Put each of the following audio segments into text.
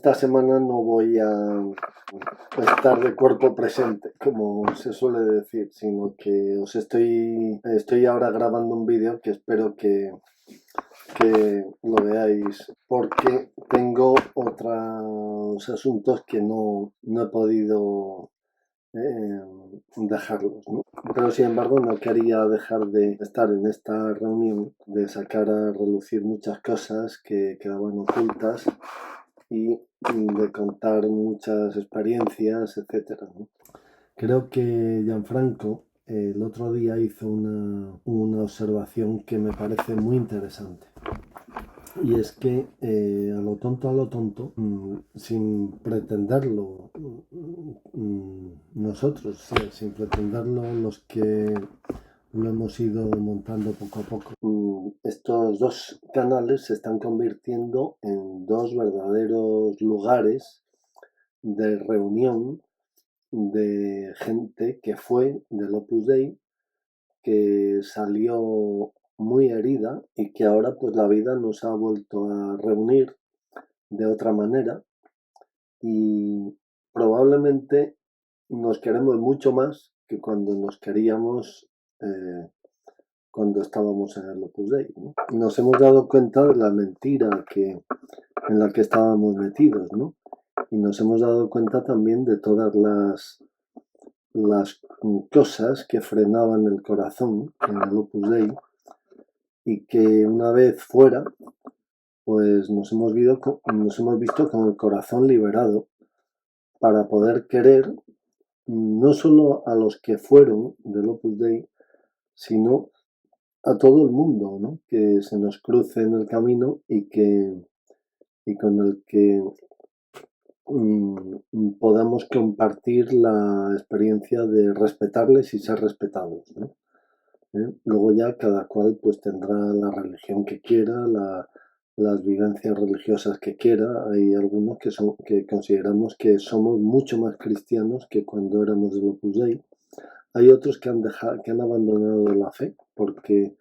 esta semana no voy a estar de cuerpo presente, como se suele decir, sino que estoy ahora grabando un vídeo que espero que lo veáis, porque tengo otros asuntos que no he podido dejarlos, ¿no? Pero sin embargo no quería dejar de estar en esta reunión, de sacar a relucir muchas cosas que quedaban ocultas y de contar muchas experiencias, etcétera, ¿no? Creo que Gianfranco el otro día hizo una observación que me parece muy interesante. Y es que a lo tonto, sin pretenderlo nosotros, sin pretenderlo los que lo hemos ido montando poco a poco, estos dos canales se están convirtiendo en dos verdaderos lugares de reunión de gente que fue del Opus Dei, que salió muy herida y que ahora pues la vida nos ha vuelto a reunir de otra manera y probablemente nos queremos mucho más que cuando nos queríamos cuando estábamos en el Opus Dei, ¿no? Nos hemos dado cuenta de la mentira en la que estábamos metidos, ¿no? Y nos hemos dado cuenta también de todas las cosas que frenaban el corazón en el Opus Dei y que una vez fuera, pues nos hemos visto con el corazón liberado para poder querer no solo a los que fueron del Opus Dei, sino a todo el mundo, ¿no? Que se nos cruce en el camino y con el que podamos compartir la experiencia de respetarles y ser respetados, ¿no? Luego ya cada cual pues tendrá la religión que quiera, las vivencias religiosas que quiera. Hay algunos que consideramos que somos mucho más cristianos que cuando éramos del Opus Dei. Hay otros que han abandonado la fe porque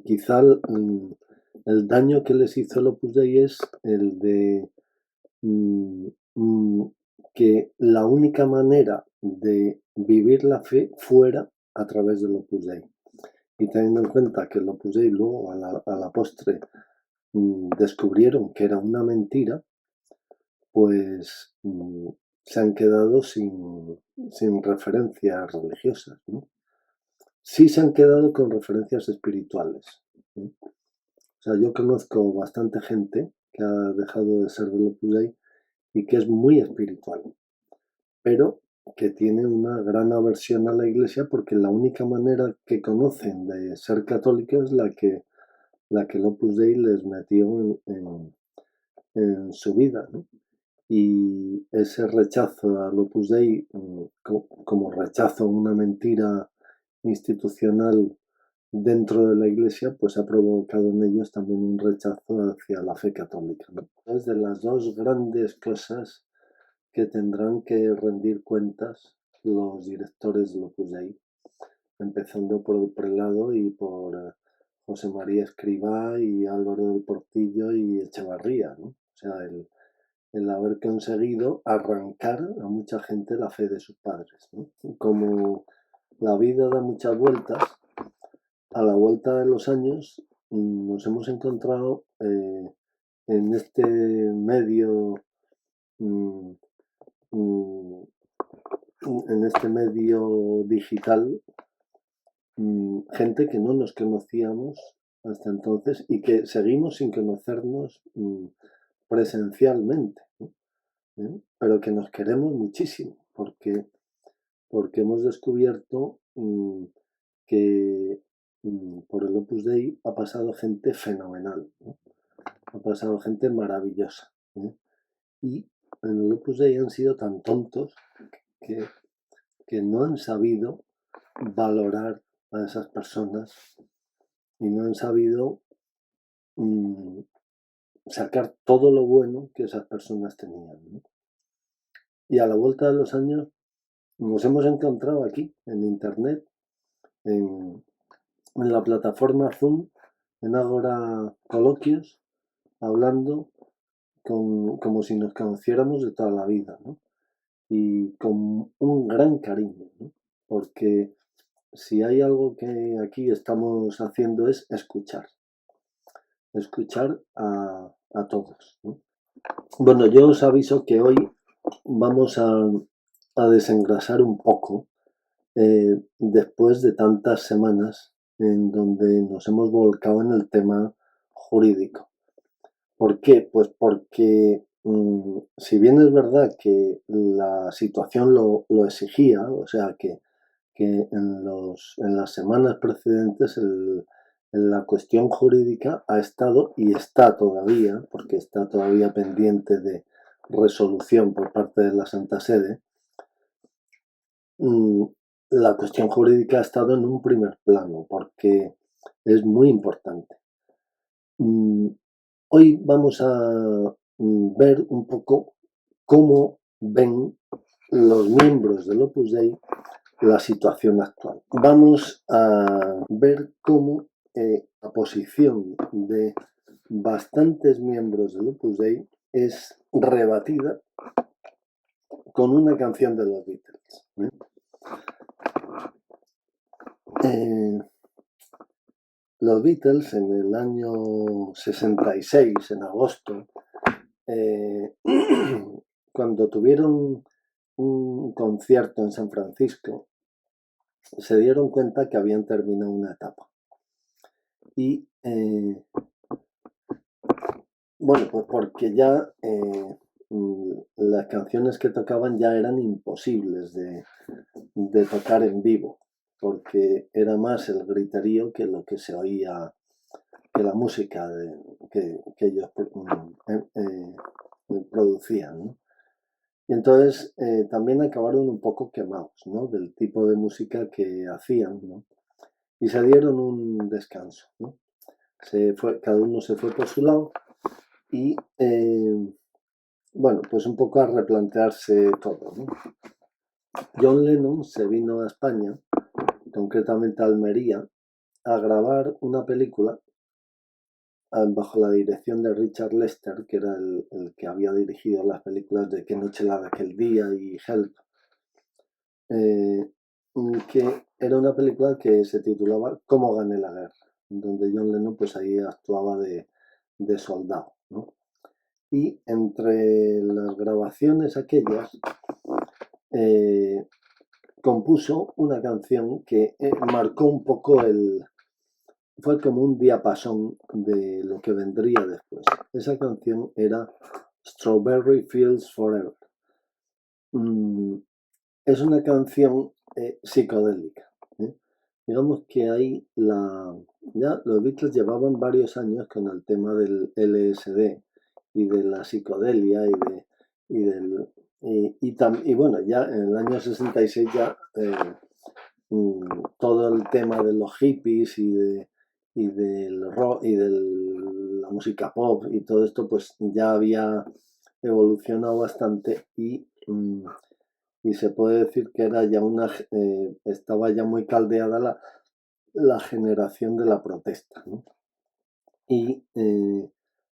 quizá el daño que les hizo el Opus Dei es el de que la única manera de vivir la fe fuera a través del Opus Dei. Y teniendo en cuenta que el Opus Dei luego a la postre descubrieron que era una mentira, pues se han quedado sin referencias religiosas, ¿no? Sí se han quedado con referencias espirituales, ¿no? O sea, yo conozco bastante gente que ha dejado de ser del Opus Dei y que es muy espiritual, pero que tiene una gran aversión a la iglesia porque la única manera que conocen de ser católicos es la que el Opus Dei les metió en su vida, ¿no? Y ese rechazo al Opus Dei, como rechazo a una mentira institucional dentro de la iglesia, pues ha provocado en ellos también un rechazo hacia la fe católica, ¿no? Es de las dos grandes cosas que tendrán que rendir cuentas los directores del Opus Dei, empezando por el prelado y por José María Escrivá y Álvaro del Portillo y Echevarría, ¿no? O sea, el haber conseguido arrancar a mucha gente la fe de sus padres, ¿no? Como la vida da muchas vueltas, a la vuelta de los años nos hemos encontrado en este medio en este medio digital gente que no nos conocíamos hasta entonces y que seguimos sin conocernos presencialmente, ¿no? Pero que nos queremos muchísimo porque hemos descubierto que por el Opus Dei ha pasado gente fenomenal, ¿no? Ha pasado gente maravillosa, ¿eh? Y en el Opus Dei han sido tan tontos que no han sabido valorar a esas personas y no han sabido sacar todo lo bueno que esas personas tenían, ¿no? Y a la vuelta de los años nos hemos encontrado aquí, en Internet, en la plataforma Zoom, en Agora Coloquios, hablando como si nos conociéramos de toda la vida, ¿no? Y con un gran cariño, ¿no? Porque si hay algo que aquí estamos haciendo es escuchar a todos, ¿no? Bueno, yo os aviso que hoy vamos a desengrasar un poco después de tantas semanas en donde nos hemos volcado en el tema jurídico. ¿Por qué? Pues porque si bien es verdad que la situación lo exigía, o sea que en las semanas precedentes la cuestión jurídica ha estado y está todavía, porque está todavía pendiente de resolución por parte de la Santa Sede, la cuestión jurídica ha estado en un primer plano, porque es muy importante. Hoy vamos a ver un poco cómo ven los miembros del Opus Dei la situación actual. Vamos a ver cómo la posición de bastantes miembros del Opus Dei es rebatida con una canción de los Beatles. Los Beatles en el año 66, en agosto, cuando tuvieron un concierto en San Francisco, se dieron cuenta que habían terminado una etapa. Y bueno, pues porque ya las canciones que tocaban ya eran imposibles de tocar en vivo, porque era más el griterío que lo que se oía, que la música que ellos producían, ¿no? Y entonces también acabaron un poco quemados, ¿no? Del tipo de música que hacían, ¿no? Y se dieron un descanso, ¿no? Cada uno se fue por su lado y, bueno, pues un poco a replantearse todo, ¿no? John Lennon se vino a España, concretamente a Almería, a grabar una película bajo la dirección de Richard Lester, que era el que había dirigido las películas de Qué noche la de aquel día y Help, que era una película que se titulaba Cómo gané la guerra, donde John Lennon pues ahí actuaba de soldado, ¿no? Y entre las grabaciones aquellas compuso una canción que marcó un poco fue como un diapasón de lo que vendría después. Esa canción era Strawberry Fields Forever. Es una canción psicodélica, ¿eh? Digamos que ahí ya los Beatles llevaban varios años con el tema del LSD y de la psicodelia y bueno, ya en el año 66 ya todo el tema de los hippies y del rock y de la música pop y todo esto pues ya había evolucionado bastante y se puede decir que era ya estaba ya muy caldeada la generación de la protesta, ¿no? Y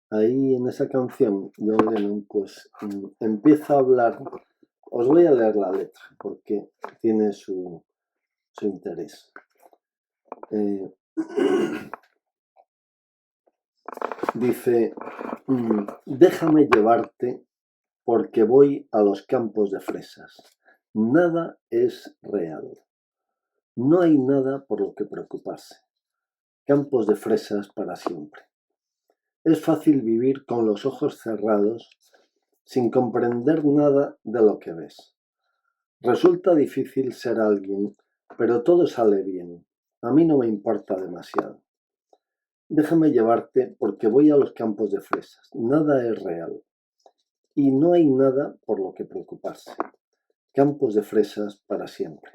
ahí en esa canción John Lennon pues empieza a hablar. Os voy a leer la letra porque tiene su interés. Dice, déjame llevarte porque voy a los campos de fresas. Nada es real. No hay nada por lo que preocuparse. Campos de fresas para siempre. Es fácil vivir con los ojos cerrados sin comprender nada de lo que ves. Resulta difícil ser alguien, pero todo sale bien. A mí no me importa demasiado. Déjame llevarte porque voy a los campos de fresas. Nada es real. Y no hay nada por lo que preocuparse. Campos de fresas para siempre.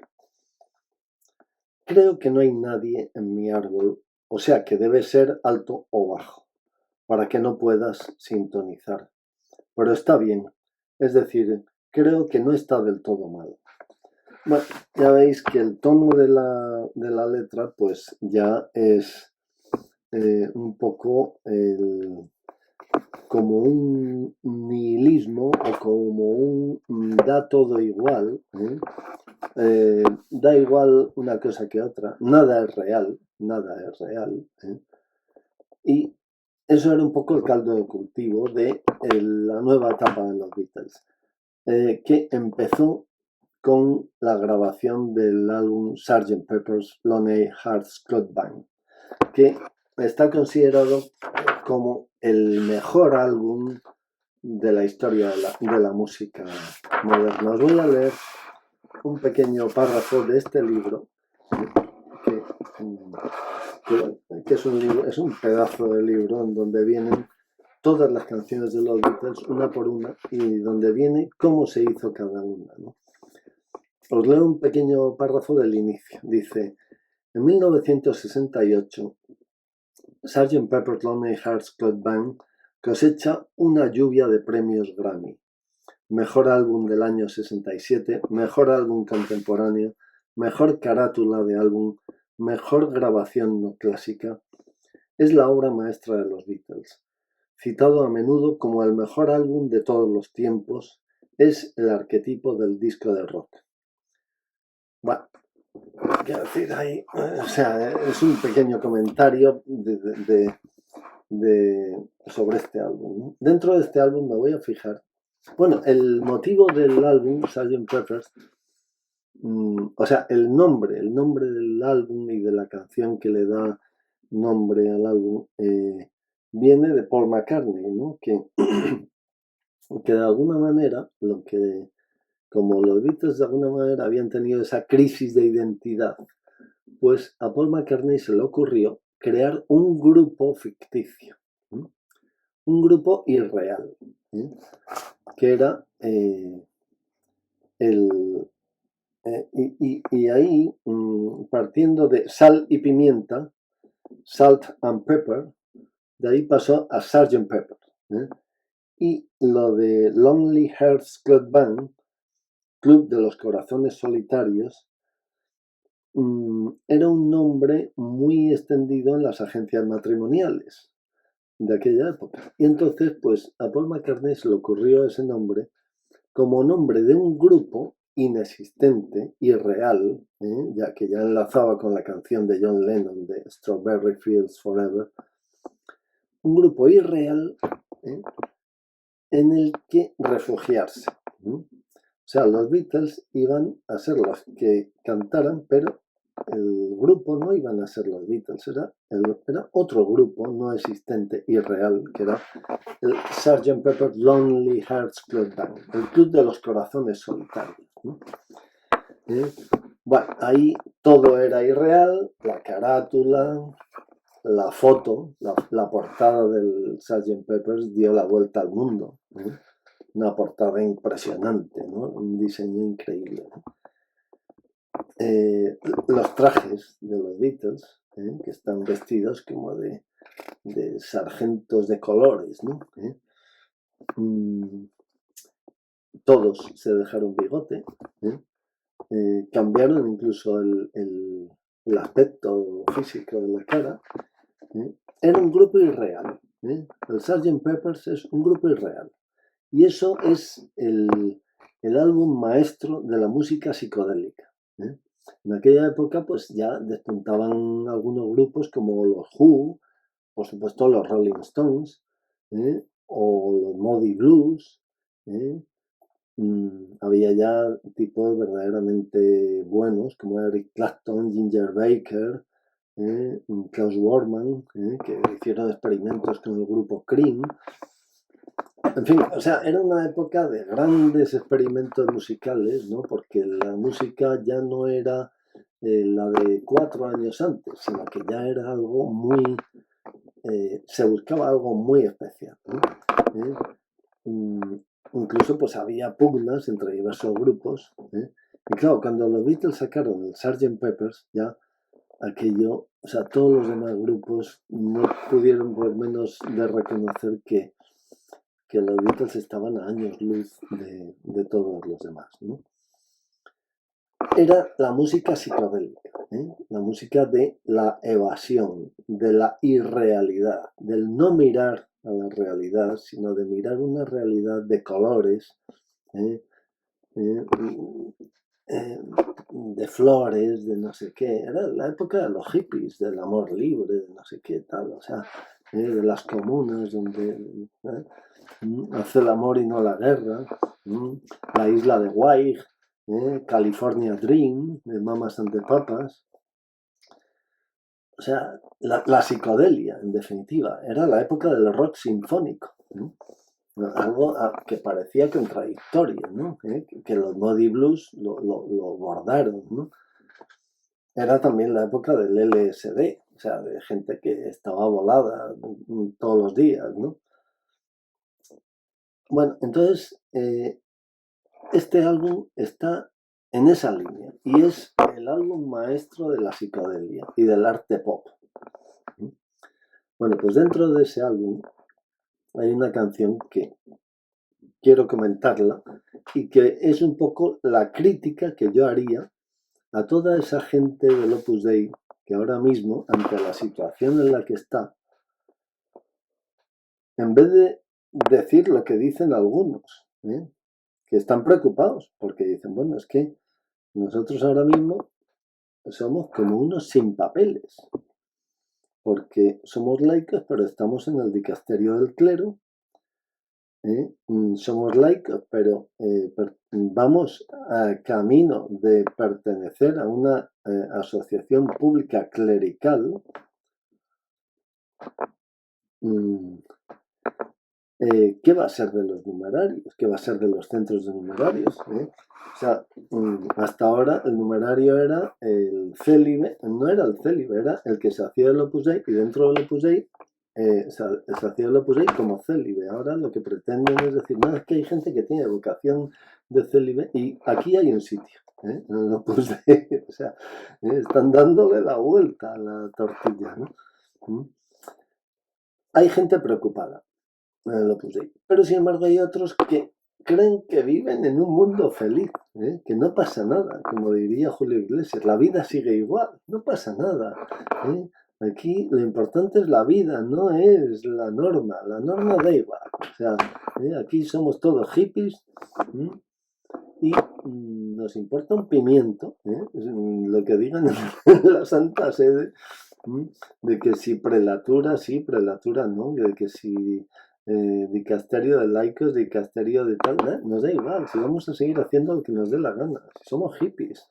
Creo que no hay nadie en mi árbol, o sea que debe ser alto o bajo, para que no puedas sintonizar. Pero está bien, es decir, creo que no está del todo mal. Bueno, ya veis que el tono de la letra pues ya es un poco como un nihilismo o como un da todo igual, da igual una cosa que otra, nada es real, y eso era un poco el caldo de cultivo de la nueva etapa de los Beatles, que empezó con la grabación del álbum Sgt. Pepper's Lonely Hearts Club Band, que está considerado como el mejor álbum de la historia de la música moderna. Os voy a leer un pequeño párrafo de este libro, que es un pedazo de libro en donde vienen todas las canciones de los Beatles una por una y donde viene cómo se hizo cada una, ¿no? Os leo un pequeño párrafo del inicio. Dice: en 1968, Sgt. Pepper's Lonely Hearts Club Band cosecha una lluvia de premios Grammy. Mejor álbum del año 67, mejor álbum contemporáneo, mejor carátula de álbum, mejor grabación no clásica. Es la obra maestra de los Beatles. Citado a menudo como el mejor álbum de todos los tiempos, es el arquetipo del disco de rock. Bueno, quiero decir, ahí, o sea, es un pequeño comentario sobre este álbum, ¿no? Dentro de este álbum me voy a fijar. Bueno, el motivo del álbum, Sgt. Pepper's, o sea, el nombre del álbum y de la canción que le da nombre al álbum, viene de Paul McCartney, ¿no? Que de alguna manera, como los Beatles de alguna manera habían tenido esa crisis de identidad, pues a Paul McCartney se le ocurrió crear un grupo ficticio, un grupo irreal, que era y ahí, partiendo de sal y pimienta, Salt and Pepper, de ahí pasó a Sgt. Pepper. Y lo de Lonely Hearts Club Band, Club de los Corazones Solitarios, era un nombre muy extendido en las agencias matrimoniales de aquella época. Y entonces, pues a Paul McCartney se le ocurrió ese nombre como nombre de un grupo inexistente, irreal, ya que ya enlazaba con la canción de John Lennon de Strawberry Fields Forever, un grupo irreal en el que refugiarse. O sea, los Beatles iban a ser los que cantaran, pero el grupo no iban a ser los Beatles, era otro grupo no existente, irreal, que era el Sgt. Pepper's Lonely Hearts Club Band, el Club de los Corazones Solitarios. Bueno, ahí todo era irreal, la carátula, la foto, la portada del Sgt. Pepper's dio la vuelta al mundo. Una portada impresionante, ¿no? Un diseño increíble, ¿no? Los trajes de los Beatles, que están vestidos como de sargentos de colores, ¿no? Todos se dejaron bigote, cambiaron incluso el aspecto físico de la cara. Era un grupo irreal. El Sgt. Pepper's es un grupo irreal. Y eso es el álbum maestro de la música psicodélica. En aquella época, pues ya despuntaban algunos grupos como los Who, por supuesto los Rolling Stones, o los Moody Blues. Había ya tipos verdaderamente buenos como Eric Clapton, Ginger Baker, Klaus Worman, que hicieron experimentos con el grupo Cream. En fin, o sea, era una época de grandes experimentos musicales, ¿no? Porque la música ya no era la de 4 años antes, sino que ya era algo muy... se buscaba algo muy especial, ¿no? Incluso pues había pugnas entre diversos grupos. Y claro, cuando los Beatles sacaron el Sgt. Pepper's, ya aquello, o sea, todos los demás grupos no pudieron por menos de reconocer que los Beatles estaban a años luz de todos los demás, ¿no? era la música psicodélica, la música de la evasión, de la irrealidad, del no mirar a la realidad, sino de mirar una realidad de colores, ¿eh? De flores, de no sé qué. Era la época de los hippies, del amor libre, de no sé qué tal, o sea, de las comunas donde hace el amor y no la guerra, la isla de White, California Dream, de Mamas and the Papas. O sea, la psicodelia, en definitiva, era la época del rock sinfónico. Algo que parecía contradictorio, ¿no? Que los Moody Blues lo bordaron, ¿no? Era también la época del LSD, o sea, de gente que estaba volada todos los días, ¿no? Bueno, entonces, este álbum está en esa línea y es el álbum maestro de la psicodelia y del arte pop. Bueno, pues dentro de ese álbum hay una canción que quiero comentarla y que es un poco la crítica que yo haría a toda esa gente del Opus Dei que ahora mismo, ante la situación en la que está, en vez de decir lo que dicen algunos, que están preocupados porque dicen, bueno, es que nosotros ahora mismo somos como unos sin papeles, porque somos laicos, pero estamos en el dicasterio del clero, somos laicos, pero vamos a camino de pertenecer a una asociación pública clerical. ¿Qué va a ser de los numerarios? ¿Qué va a ser de los centros de numerarios? O sea, hasta ahora el numerario era el célibe, no era el célibe, era el que se hacía el Opus Dei, y dentro del Opus Dei se hacía el Opus Dei como célibe. Ahora lo que pretenden es decir, no, es que hay gente que tiene vocación de célibe y aquí hay un sitio, en el Opus Dei. O sea, están dándole la vuelta a la tortilla, ¿no? Hay gente preocupada en el Opus Dei, pero sin embargo hay otros que creen que viven en un mundo feliz, que no pasa nada, como diría Julio Iglesias, la vida sigue igual, no pasa nada. Aquí lo importante es la vida, no es la norma da igual. O sea, aquí somos todos hippies y nos importa un pimiento, lo que digan en la Santa Sede, de que si prelatura sí, prelatura no, de que si dicasterio de laicos, dicasterio de tal, nos da igual, si vamos a seguir haciendo lo que nos dé la gana, si somos hippies.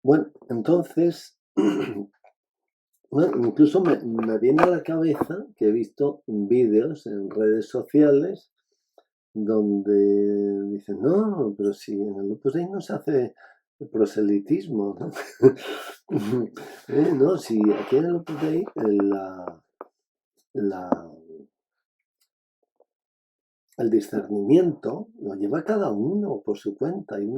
Bueno, entonces, bueno, incluso me viene a la cabeza que he visto vídeos en redes sociales donde dicen, no, pero si en el Opus Dei no se hace proselitismo, ¿no? No, si aquí en el Opus Dei el discernimiento lo lleva cada uno por su cuenta y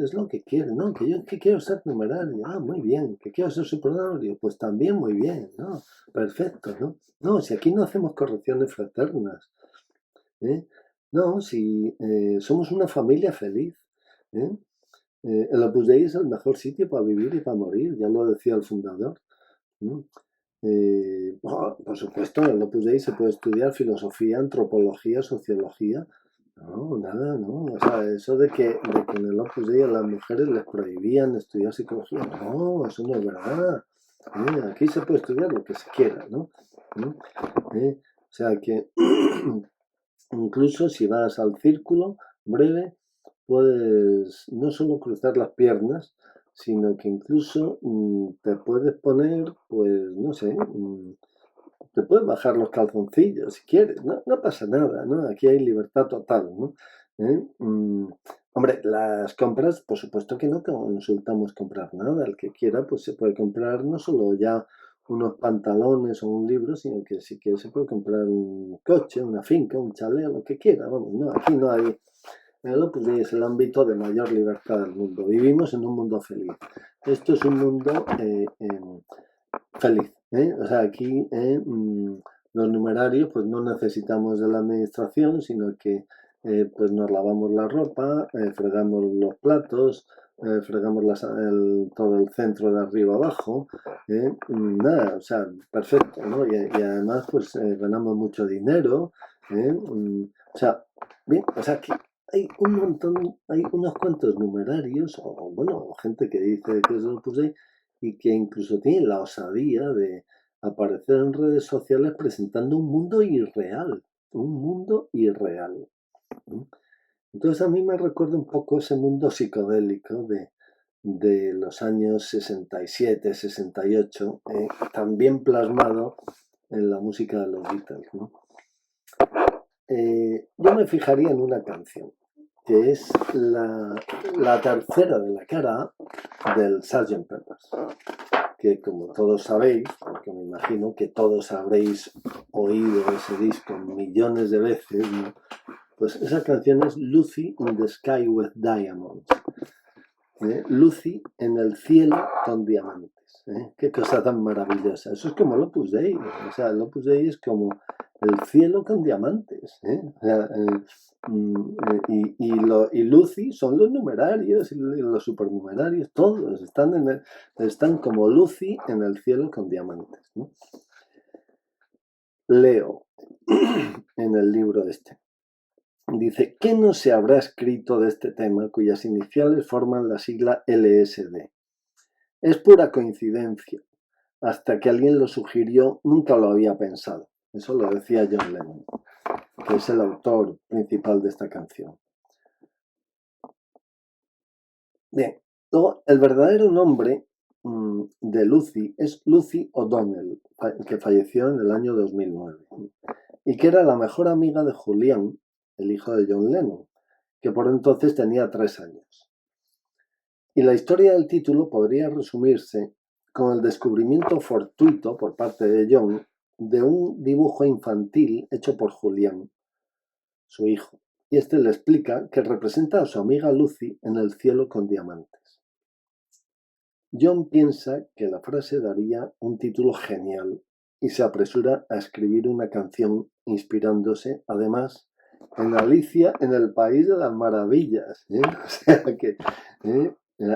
es lo que quiere, ¿no? Que yo que quiero ser numerario, muy bien, que quiero ser supernumerario, pues también muy bien, ¿no? Perfecto, ¿no? No, si aquí no hacemos correcciones fraternas, no, si somos una familia feliz, el Opus Dei es el mejor sitio para vivir y para morir, ya lo decía el fundador. Por supuesto, en el Opus Dei se puede estudiar filosofía, antropología, sociología. No, nada, no. O sea, eso de que en el Opus Dei a las mujeres les prohibían estudiar psicología. No, eso no es verdad. Aquí se puede estudiar lo que se quiera, ¿no? O sea que incluso si vas al círculo breve, puedes no solo cruzar las piernas, sino que incluso te puedes poner, pues, no sé, te puedes bajar los calzoncillos si quieres, no pasa nada, ¿no? Aquí hay libertad total, ¿no? Hombre, las compras, por supuesto que no consultamos comprar nada, el que quiera, pues se puede comprar no solo ya unos pantalones o un libro, sino que si quiere se puede comprar un coche, una finca, un chalet, lo que quiera, vamos, no, aquí no hay. El Opus Dei es el ámbito de mayor libertad del mundo. Vivimos en un mundo feliz. Esto es un mundo feliz. O sea, aquí los numerarios pues no necesitamos de la administración, sino que pues nos lavamos la ropa, fregamos los platos, fregamos todo el centro de arriba abajo, nada, o sea, perfecto, ¿no? Y además, pues ganamos mucho dinero, o sea, bien, o sea, que hay un montón, hay unos cuantos numerarios, o bueno, gente que dice que es lo puse y que incluso tienen la osadía de aparecer en redes sociales presentando un mundo irreal, un mundo irreal. Entonces a mí me recuerda un poco ese mundo psicodélico de los años 67, 68, también plasmado en la música de los Beatles, ¿no? Yo me fijaría en una canción, que es la tercera de la cara A del Sgt. Peppers, que como todos sabéis, porque me imagino que todos habréis oído ese disco millones de veces, ¿no? Pues esa canción es Lucy in the Sky with Diamonds. Lucy en el cielo con diamantes. Qué cosa tan maravillosa. Eso es como el Opus Dei. O sea, el Opus Dei es como el cielo con diamantes. O sea, y Lucy son los numerarios y los supernumerarios. Todos están como Lucy en el cielo con diamantes, ¿no? Leo en el libro este. Dice, ¿qué no se habrá escrito de este tema cuyas iniciales forman la sigla LSD? Es pura coincidencia. Hasta que alguien lo sugirió, nunca lo había pensado. Eso lo decía John Lennon, que es el autor principal de esta canción. Bien, luego, el verdadero nombre de Lucy es Lucy O'Donnell, que falleció en el año 2009, y que era la mejor amiga de Julian, el hijo de John Lennon, que por entonces tenía 3 años. Y la historia del título podría resumirse con el descubrimiento fortuito por parte de John de un dibujo infantil hecho por Julián, su hijo, y este le explica que representa a su amiga Lucy en el cielo con diamantes. John piensa que la frase daría un título genial y se apresura a escribir una canción inspirándose, además, en Alicia en el País de las Maravillas. O sea que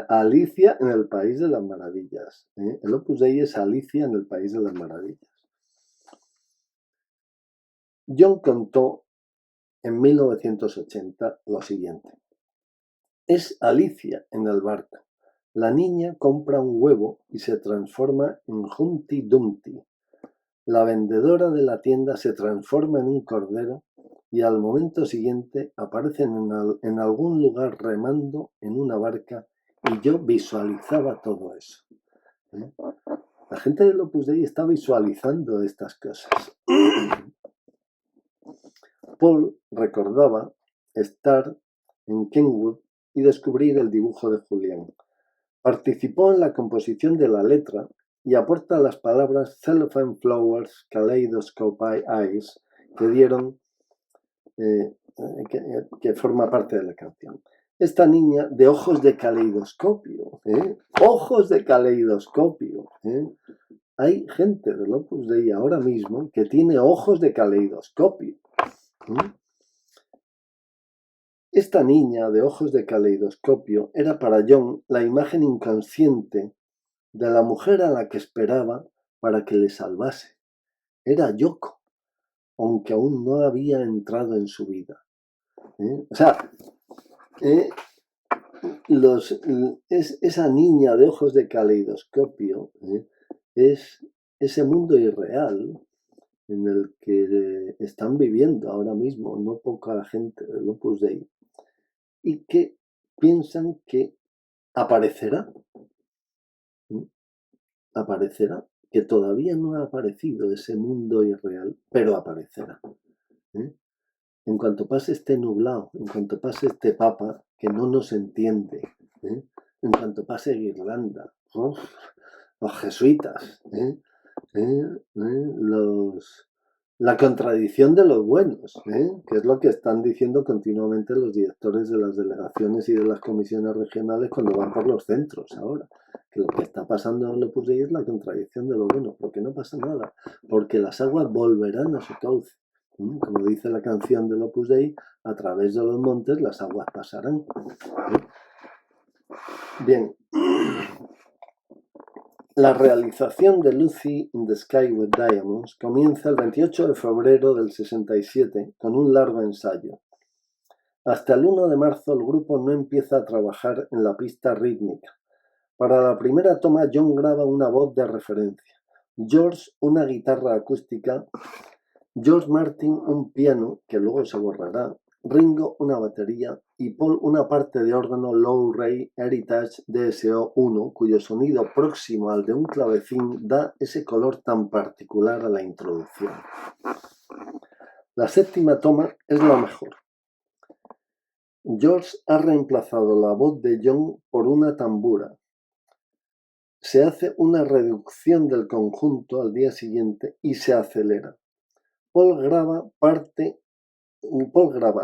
Alicia en el País de las Maravillas. El Opus Dei es Alicia en el País de las Maravillas. John contó en 1980 lo siguiente. Es Alicia en el barco. La niña compra un huevo y se transforma en Humpty Dumpty. La vendedora de la tienda se transforma en un cordero y al momento siguiente aparecen en algún lugar remando en una barca y yo visualizaba todo eso. La gente del Opus Dei está visualizando estas cosas. Paul recordaba estar en Kenwood y descubrir el dibujo de Julián. Participó en la composición de la letra y aporta las palabras Cellophane Flowers, Kaleidoscope Eyes, que dieron, que forma parte de la canción. Esta niña de ojos de caleidoscopio, ojos de caleidoscopio. Hay gente del Opus Dei ahora mismo que tiene ojos de caleidoscopio. Esta niña de ojos de caleidoscopio era para John la imagen inconsciente de la mujer a la que esperaba para que le salvase. Era Yoko, aunque aún no había entrado en su vida. O sea, esa niña de ojos de caleidoscopio es ese mundo irreal en el que están viviendo ahora mismo no poca gente del Opus Dei y que piensan que aparecerá, que todavía no ha aparecido ese mundo irreal, pero aparecerá. En cuanto pase este nublado, en cuanto pase este papa que no nos entiende, en cuanto pase Irlanda, los jesuitas, la contradicción de los buenos, que es lo que están diciendo continuamente los directores de las delegaciones y de las comisiones regionales cuando van por los centros ahora. Que lo que está pasando en Opus Dei es la contradicción de lo bueno, porque no pasa nada, porque las aguas volverán a su cauce. Como dice la canción del Opus Dei, a través de los montes las aguas pasarán. Bien, la realización de Lucy in the Sky with Diamonds comienza el 28 de febrero del 67 con un largo ensayo. Hasta el 1 de marzo el grupo no empieza a trabajar en la pista rítmica. Para la primera toma John graba una voz de referencia, George una guitarra acústica, George Martin un piano, que luego se borrará, Ringo una batería y Paul una parte de órgano Low-Ray Heritage DSO-1, cuyo sonido próximo al de un clavecín da ese color tan particular a la introducción. La séptima toma es la mejor. George ha reemplazado la voz de John por una tambura. Se hace una reducción del conjunto al día siguiente y se acelera. Paul graba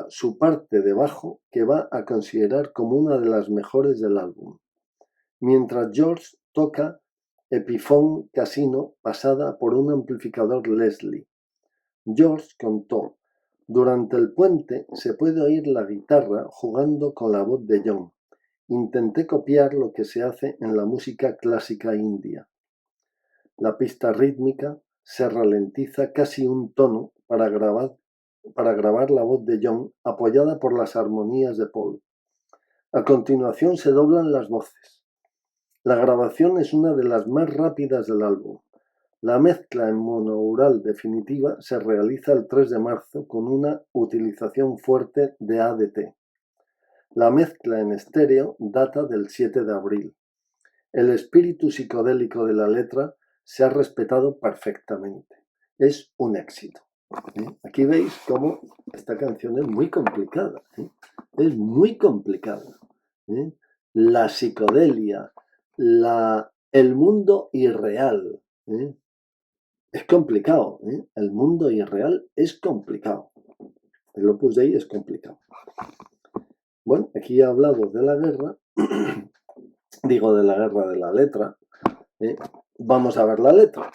su parte de bajo, que va a considerar como una de las mejores del álbum, mientras George toca Epiphone Casino pasada por un amplificador Leslie. George contó: durante el puente se puede oír la guitarra jugando con la voz de John. Intenté copiar lo que se hace en la música clásica india. La pista rítmica se ralentiza casi un tono para grabar la voz de John, apoyada por las armonías de Paul. A continuación se doblan las voces. La grabación es una de las más rápidas del álbum. La mezcla en monoural definitiva se realiza el 3 de marzo con una utilización fuerte de ADT. La mezcla en estéreo data del 7 de abril. El espíritu psicodélico de la letra se ha respetado perfectamente. Es un éxito. Aquí veis cómo esta canción es muy complicada. Es muy complicada. La psicodelia, el mundo irreal. Es complicado. El mundo irreal es complicado. El Opus Dei es complicado. Bueno, aquí he hablado de la guerra. Digo, de la guerra de la letra. Vamos a ver la letra.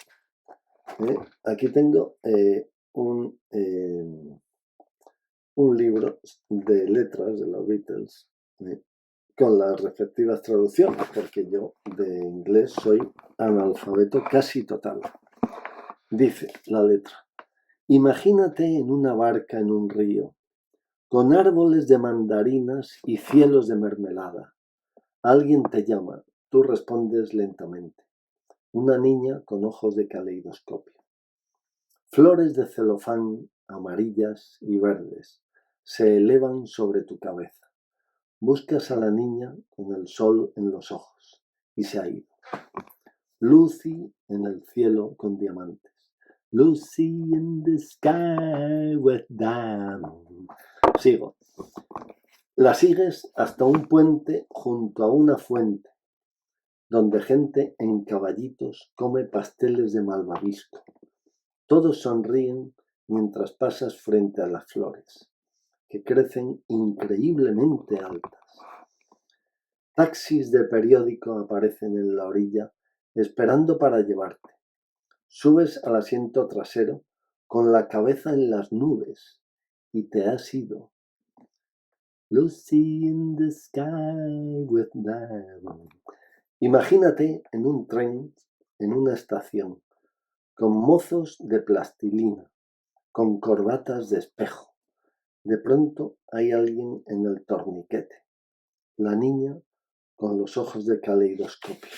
Aquí tengo un libro de letras de los Beatles con las respectivas traducciones, porque yo de inglés soy analfabeto casi total. Dice la letra: imagínate en una barca en un río, con árboles de mandarinas y cielos de mermelada. Alguien te llama, tú respondes lentamente. Una niña con ojos de caleidoscopio. Flores de celofán amarillas y verdes se elevan sobre tu cabeza. Buscas a la niña con el sol en los ojos y se ha ido. Lucy en el cielo con diamantes. Lucy in the sky with diamonds. Sigo. La sigues hasta un puente junto a una fuente, donde gente en caballitos come pasteles de malvavisco. Todos sonríen mientras pasas frente a las flores, que crecen increíblemente altas. Taxis de periódico aparecen en la orilla, esperando para llevarte. Subes al asiento trasero con la cabeza en las nubes y te has ido. Lucy in the sky with diamonds. Imagínate en un tren, en una estación, con mozos de plastilina, con corbatas de espejo. De pronto hay alguien en el torniquete. La niña con los ojos de caleidoscopio.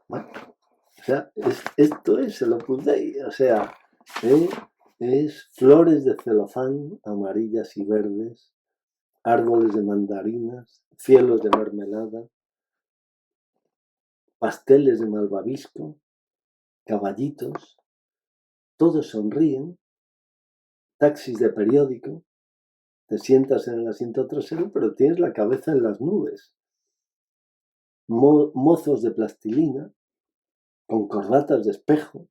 Bueno, o sea, esto es el Opus Dei. O sea, es flores de celofán amarillas y verdes, árboles de mandarinas, cielos de mermelada, pasteles de malvavisco, caballitos, todos sonríen, taxis de periódico, te sientas en el asiento trasero, pero tienes la cabeza en las nubes. Mozos de plastilina, con corbatas de espejo,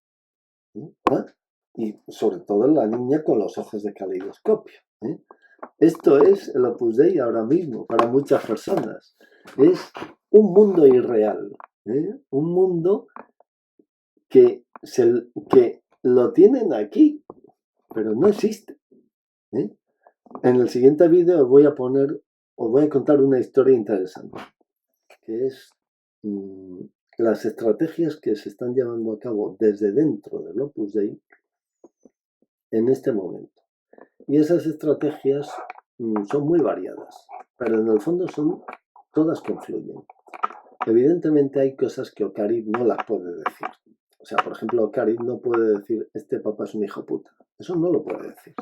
y sobre todo la niña con los ojos de caleidoscopio. Esto es el Opus Dei ahora mismo para muchas personas. Es un mundo irreal, un mundo que lo tienen aquí, pero no existe. ¿eh? En el siguiente vídeo os voy a contar una historia interesante, que es las estrategias que se están llevando a cabo desde dentro del Opus Dei en este momento. Y esas estrategias son muy variadas, pero en el fondo todas confluyen. Evidentemente hay cosas que Ocarid no las puede decir. O sea, por ejemplo, Ocarid no puede decir, este papa es un hijo puta. Eso no lo puede decir,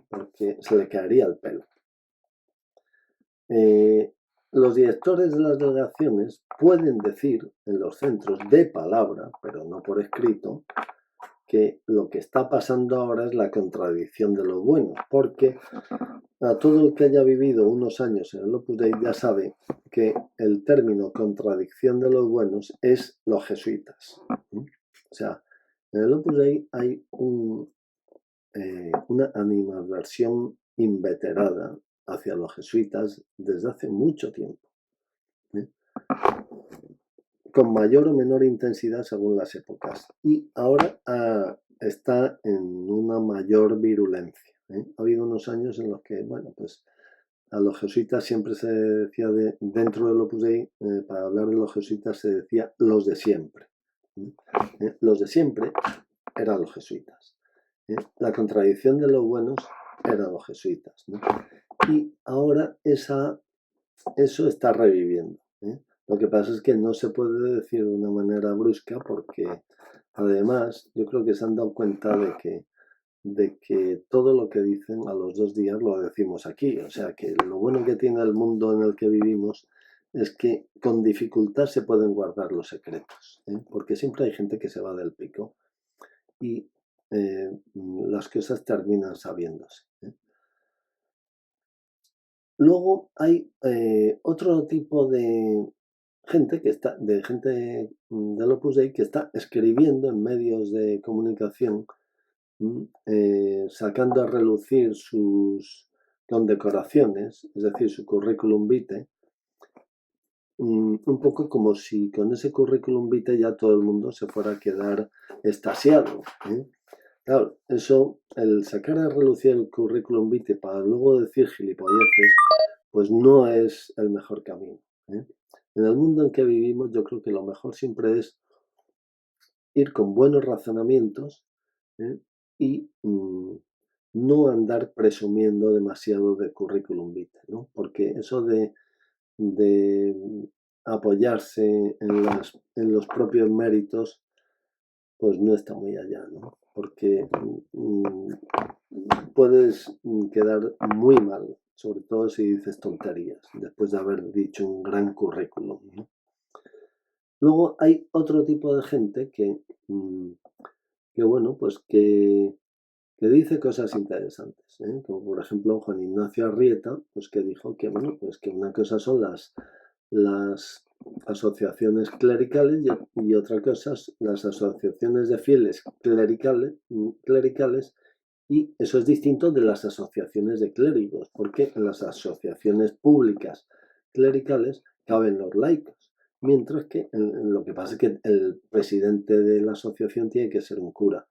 porque se le caería el pelo. Los directores de las delegaciones pueden decir en los centros de palabra, pero no por escrito, que lo que está pasando ahora es la contradicción de lo bueno, porque a todo el que haya vivido unos años en el Opus Dei ya sabe que el término contradicción de los buenos es los jesuitas. O sea, en el Opus Dei hay una animadversión inveterada hacia los jesuitas desde hace mucho tiempo, con mayor o menor intensidad según las épocas. Y ahora está en una mayor virulencia. Ha habido unos años en los que, bueno, pues a los jesuitas siempre se decía dentro del Opus Dei, para hablar de los jesuitas se decía los de siempre. Los de siempre eran los jesuitas. La contradicción de los buenos eran los jesuitas. Y ahora eso está reviviendo. Lo que pasa es que no se puede decir de una manera brusca porque además yo creo que se han dado cuenta de que todo lo que dicen a los 2 días lo decimos aquí. O sea que lo bueno que tiene el mundo en el que vivimos es que con dificultad se pueden guardar los secretos, porque siempre hay gente que se va del pico y las cosas terminan sabiéndose. Luego hay otro tipo de gente del Opus Dei que está escribiendo en medios de comunicación, sacando a relucir sus condecoraciones, es decir, su currículum vitae, un poco como si con ese currículum vitae ya todo el mundo se fuera a quedar extasiado. Claro, eso, el sacar a relucir el currículum vitae para luego decir gilipolleces, pues no es el mejor camino. En el mundo en que vivimos, yo creo que lo mejor siempre es ir con buenos razonamientos y no andar presumiendo demasiado de currículum vitae, ¿no? Porque eso de apoyarse en los propios méritos, pues no está muy allá, ¿no? Porque puedes quedar muy mal, sobre todo si dices tonterías, después de haber dicho un gran currículum, ¿no? Luego hay otro tipo de gente que bueno, pues que dice cosas interesantes, como por ejemplo Juan Ignacio Arrieta, pues que dijo que, bueno, pues que una cosa son las asociaciones clericales y otra cosa las asociaciones de fieles clericales, y eso es distinto de las asociaciones de clérigos, porque en las asociaciones públicas clericales caben los laicos, mientras que lo que pasa es que el presidente de la asociación tiene que ser un cura,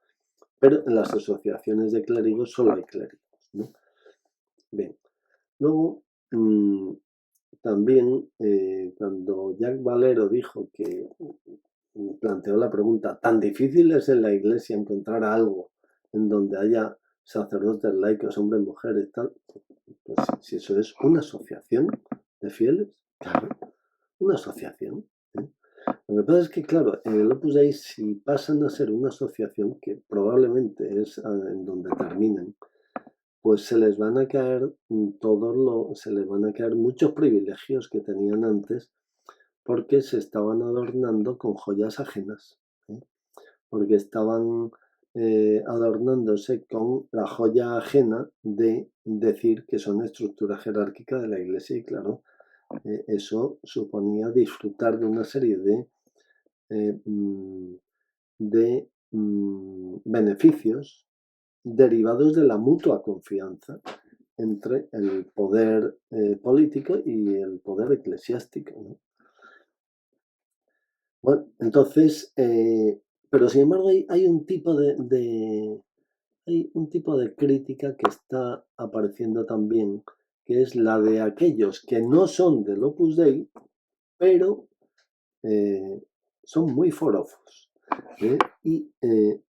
pero en las asociaciones de clérigos solo hay clérigos, ¿no? Bien, luego también cuando Jacques Valero dijo que planteó la pregunta, ¿tan difícil es en la iglesia encontrar algo en donde haya sacerdotes, laicos, hombres, mujeres, tal? Pues si eso es una asociación de fieles, claro, una asociación. Lo que pasa es que, claro, en el Opus Dei, si pasan a ser una asociación, que probablemente es en donde terminen, pues se les van a caer se les van a caer muchos privilegios que tenían antes, porque se estaban adornando con joyas ajenas, porque estaban adornándose con la joya ajena de decir que son estructura jerárquica de la Iglesia, y claro, eso suponía disfrutar de una serie de beneficios derivados de la mutua confianza entre el poder político y el poder eclesiástico, ¿no? Bueno, entonces, pero sin embargo hay un tipo hay un tipo de crítica que está apareciendo también, que es la de aquellos que no son del Opus Dei, pero son muy forofos. Y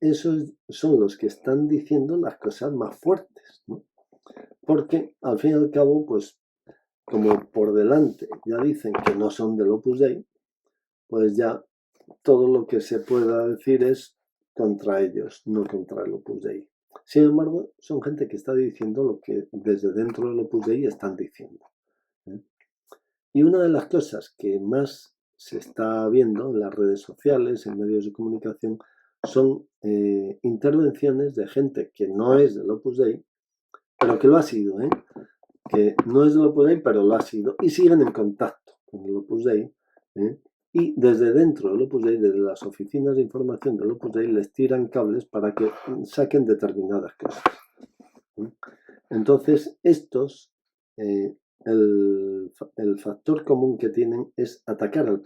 esos son los que están diciendo las cosas más fuertes, ¿no? Porque al fin y al cabo, pues como por delante ya dicen que no son del Opus Dei, pues ya todo lo que se pueda decir es contra ellos, no contra el Opus Dei. Sin embargo, son gente que está diciendo lo que desde dentro del Opus Dei están diciendo. Y una de las cosas que más se está viendo en las redes sociales, en medios de comunicación, son intervenciones de gente que no es del Opus Dei, pero que lo ha sido, que no es del Opus Dei, pero lo ha sido, y siguen en contacto con el Opus Dei, y desde dentro del Opus Dei, desde las oficinas de información del Opus Dei, les tiran cables para que saquen determinadas cosas. Entonces, estos, el factor común que tienen es atacar al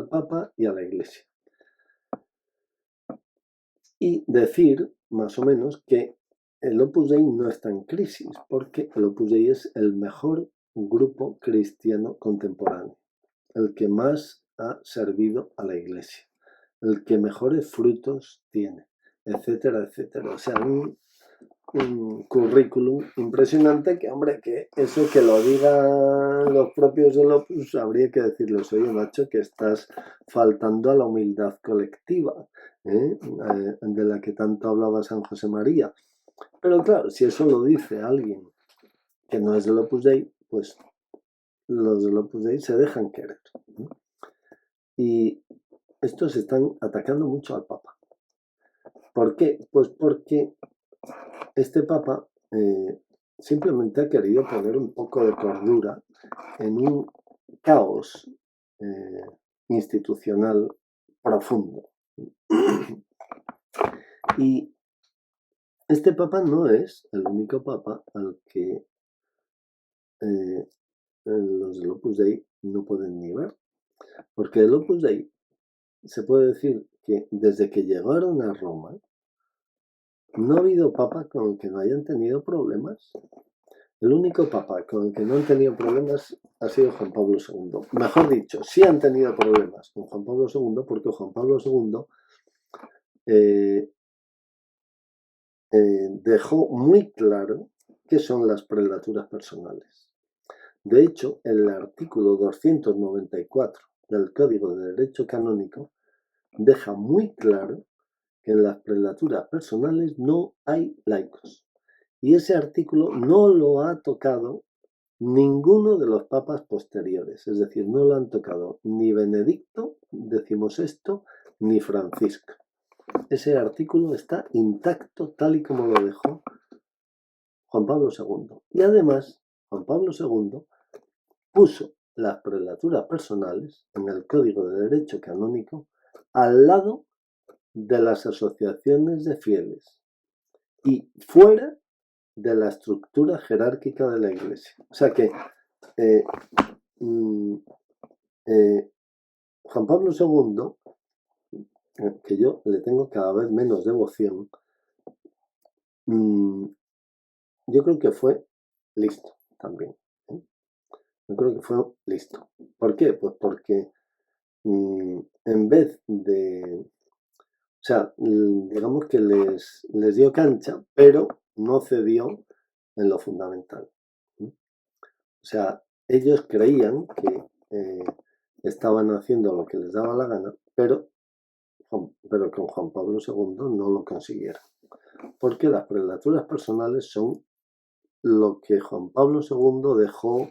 Papa y a la Iglesia. Y decir, más o menos, que el Opus Dei no está en crisis, porque el Opus Dei es el mejor grupo cristiano contemporáneo, el que más ha servido a la Iglesia, el que mejores frutos tiene, etcétera, etcétera. O sea, un currículum impresionante que, hombre, que eso que lo digan los propios del Opus, habría que decirles, oye, macho, que estás faltando a la humildad colectiva, de la que tanto hablaba San José María. Pero claro, si eso lo dice alguien que no es del Opus Dei, pues los del Opus Dei se dejan querer. Y estos están atacando mucho al Papa. ¿Por qué? Pues porque este Papa simplemente ha querido poner un poco de cordura en un caos institucional profundo. Y este Papa no es el único Papa al que los del Opus Dei no pueden ni ver. Porque el Opus Dei se puede decir que desde que llegaron a Roma no ha habido Papa con el que no hayan tenido problemas. El único Papa con el que no han tenido problemas ha sido Juan Pablo II. Mejor dicho, sí han tenido problemas con Juan Pablo II porque Juan Pablo II dejó muy claro qué son las prelaturas personales. De hecho, el artículo 294 del Código de Derecho Canónico deja muy claro que en las prelaturas personales no hay laicos. Y ese artículo no lo ha tocado ninguno de los papas posteriores, es decir, no lo han tocado ni Benedicto XVI ni Francisco. Ese artículo está intacto tal y como lo dejó Juan Pablo II. Y además, Juan Pablo II puso las prelaturas personales en el Código de Derecho Canónico al lado de las asociaciones de fieles y fuera de la estructura jerárquica de la Iglesia. O sea que Juan Pablo II, que yo le tengo cada vez menos devoción, yo creo que fue listo también. Yo creo que fue listo. ¿Por qué? Pues porque en vez de... O sea, digamos que les dio cancha, pero no cedió en lo fundamental. O sea, ellos creían que estaban haciendo lo que les daba la gana, pero con Juan Pablo II no lo consiguieron. Porque las prelaturas personales son lo que Juan Pablo II dejó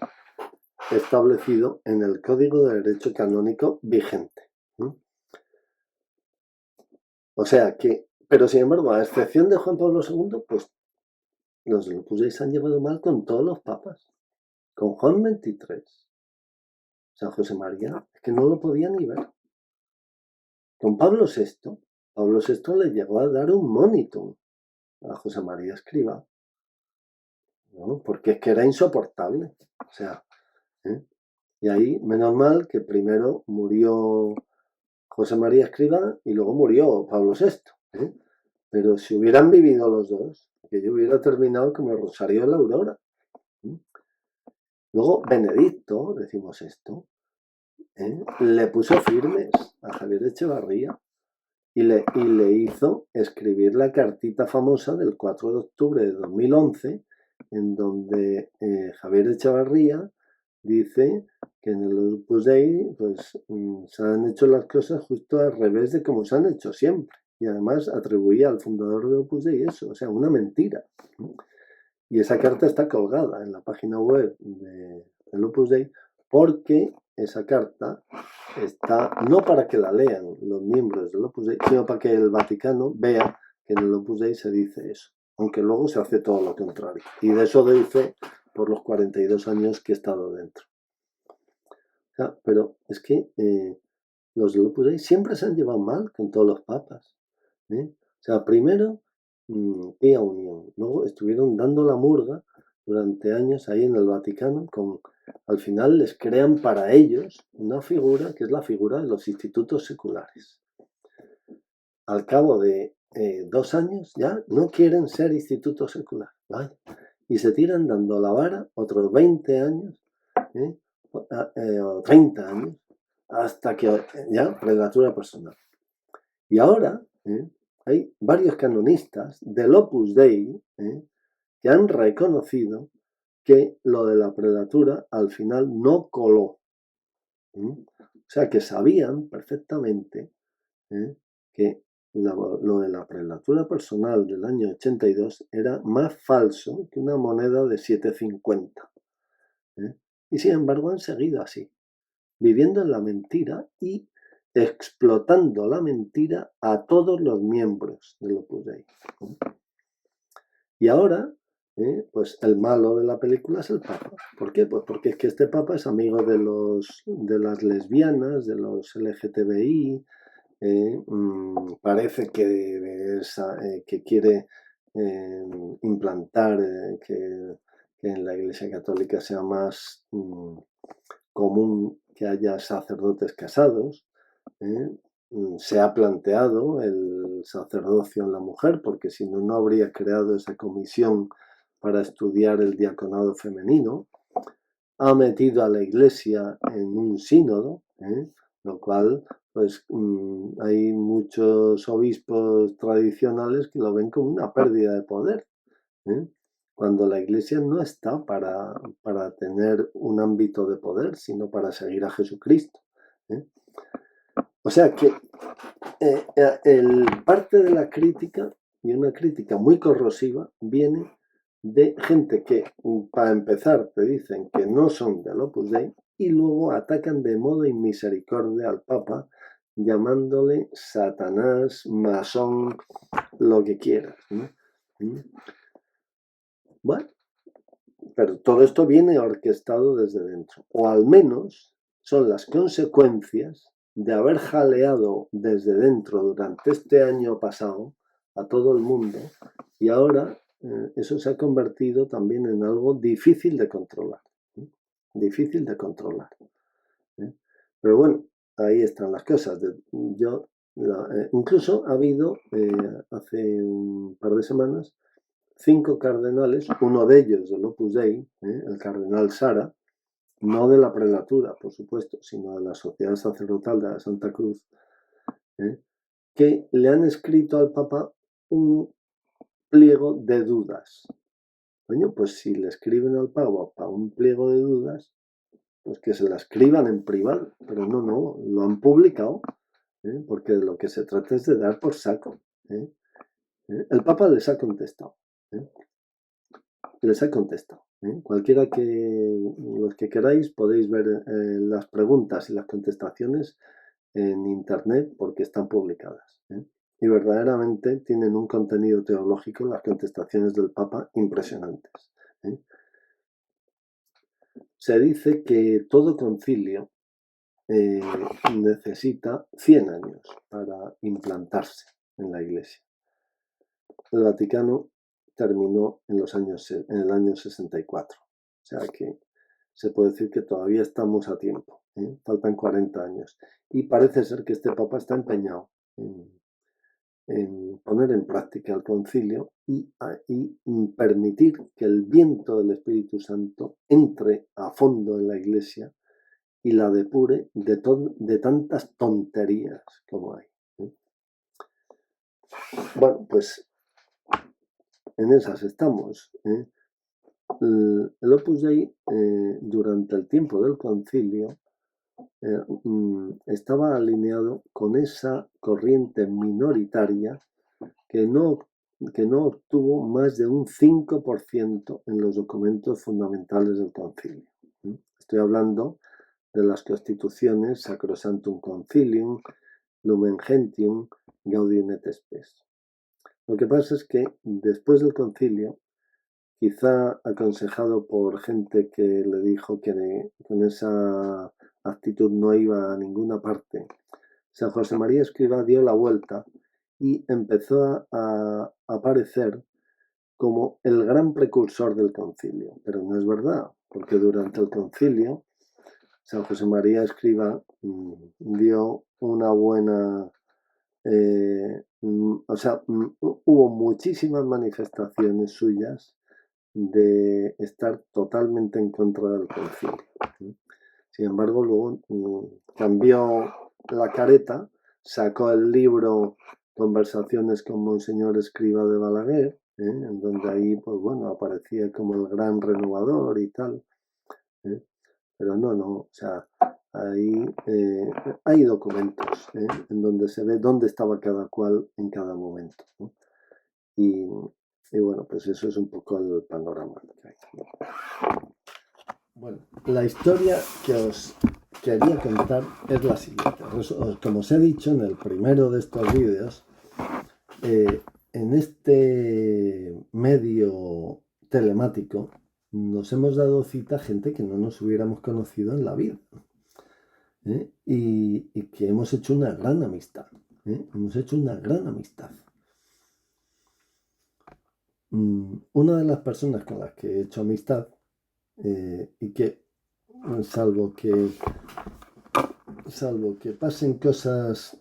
establecido en el Código de Derecho Canónico vigente. O sea que, pero sin embargo, a excepción de Juan Pablo II, pues los del Opus Dei se han llevado mal con todos los papas. Con Juan XXIII, San José María, es que no lo podía ni ver. Con Pablo VI le llegó a dar un monitum a José María Escrivá, ¿no? Porque es que era insoportable. O sea, y ahí, menos mal que primero murió José María Escrivá y luego murió Pablo VI. pero si hubieran vivido los dos, aquello hubiera terminado como el Rosario de la Aurora. Luego, Benedicto, decimos esto, le puso firmes a Javier Echevarría y le hizo escribir la cartita famosa del 4 de octubre de 2011, en donde Javier Echevarría dice que en el Opus Dei pues, se han hecho las cosas justo al revés de como se han hecho siempre. Y además atribuía al fundador de Opus Dei eso, o sea, una mentira. Y esa carta está colgada en la página web del Opus Dei porque esa carta está no para que la lean los miembros del Opus Dei, sino para que el Vaticano vea que en el Opus Dei se dice eso, aunque luego se hace todo lo contrario. Y de eso doy fe por los 42 años que he estado dentro. O sea, pero es que los del Opus Dei siempre se han llevado mal con todos los papas. O sea, primero Pía Unión, luego estuvieron dando la murga durante años ahí en el Vaticano, al final les crean para ellos una figura que es la figura de los institutos seculares. Al cabo de 2 años ya no quieren ser institutos seculares, ¿vale? Y se tiran dando la vara otros 20 años o 30 años hasta que ya prelatura personal. Y ahora hay varios canonistas del Opus Dei que han reconocido que lo de la prelatura al final no coló. O sea, que sabían perfectamente que lo de la prelatura personal del año 82 era más falso que una moneda de 7,50. Y sin embargo han seguido así, viviendo en la mentira y explotando la mentira a todos los miembros del Opus Dei. Y ahora, pues el malo de la película es el Papa. ¿Por qué? Pues porque es que este Papa es amigo de las lesbianas, de los LGTBI, parece que quiere implantar que en la Iglesia Católica sea más común que haya sacerdotes casados. Se ha planteado el sacerdocio en la mujer, porque si no, no habría creado esa comisión para estudiar el diaconado femenino. Ha metido a la Iglesia en un sínodo, lo cual pues hay muchos obispos tradicionales que lo ven como una pérdida de poder, cuando la Iglesia no está para tener un ámbito de poder, sino para seguir a Jesucristo. O sea que parte de la crítica, y una crítica muy corrosiva, viene de gente que, para empezar, te dicen que no son del Opus Dei y luego atacan de modo inmisericordia al Papa, llamándole Satanás, masón, lo que quieras. Bueno, pero todo esto viene orquestado desde dentro, o al menos son las consecuencias de haber jaleado desde dentro durante este año pasado a todo el mundo, y ahora eso se ha convertido también en algo difícil de controlar. Difícil de controlar. Pero bueno, ahí están las cosas. Incluso ha habido, hace un par de semanas, 5 cardenales, uno de ellos del Opus Dei, el cardenal Sara, no de la prelatura, por supuesto, sino de la Sociedad Sacerdotal de la Santa Cruz, que le han escrito al Papa un pliego de dudas. Coño, pues si le escriben al Papa un pliego de dudas, pues que se la escriban en privado, pero no, lo han publicado, porque de lo que se trata es de dar por saco. El Papa les ha contestado. Cualquiera los que queráis podéis ver las preguntas y las contestaciones en internet porque están publicadas. Y verdaderamente tienen un contenido teológico, las contestaciones del Papa, impresionantes. Se dice que todo concilio necesita 100 años para implantarse en la Iglesia. El Vaticano terminó en el año 64. O sea que se puede decir que todavía estamos a tiempo. Faltan 40 años. Y parece ser que este Papa está empeñado poner en práctica el concilio y permitir que el viento del Espíritu Santo entre a fondo en la Iglesia y la depure de tantas tonterías como hay. Bueno, pues en esas estamos. El Opus Dei, durante el tiempo del concilio, estaba alineado con esa corriente minoritaria que no obtuvo más de un 5% en los documentos fundamentales del concilio. Estoy hablando de las constituciones Sacrosanctum Concilium, Lumen Gentium, Gaudium et Spes. Lo que pasa es que después del concilio, quizá aconsejado por gente que le dijo que con esa actitud no iba a ninguna parte, San José María Escrivá dio la vuelta y empezó a aparecer como el gran precursor del concilio. Pero no es verdad, porque durante el concilio San José María Escrivá dio una buena... hubo muchísimas manifestaciones suyas de estar totalmente en contra del concilio. Sin embargo, luego cambió la careta, sacó el libro Conversaciones con Monseñor Escrivá de Balaguer, en donde ahí, pues bueno, aparecía como el gran renovador y tal. Pero no, o sea, ahí hay documentos en donde se ve dónde estaba cada cual en cada momento, ¿no? Y bueno, pues eso es un poco el panorama que hay, ¿no? Bueno, la historia que os quería contar es la siguiente. Como os he dicho en el primero de estos vídeos, en este medio telemático nos hemos dado cita a gente que no nos hubiéramos conocido en la vida, y que hemos hecho una gran amistad. Hemos hecho una gran amistad. Una de las personas con las que he hecho amistad, y que salvo que pasen cosas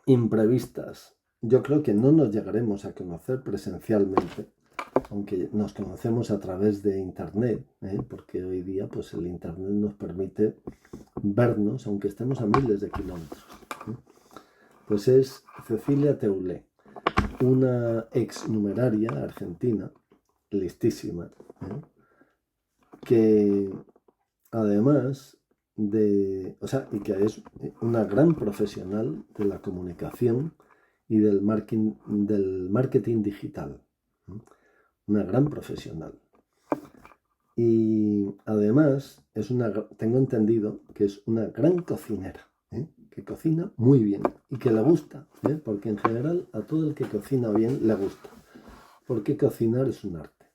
imprevistas, yo creo que no nos llegaremos a conocer presencialmente, aunque nos conocemos a través de internet, porque hoy día pues el internet nos permite vernos aunque estemos a miles de kilómetros. Pues es Cecilia Teulé, una ex numeraria argentina, listísima, que además y que es una gran profesional de la comunicación y del marketing digital, una gran profesional. Y además tengo entendido que es una gran cocinera, que cocina muy bien y que le gusta, porque en general a todo el que cocina bien le gusta, porque cocinar es un arte.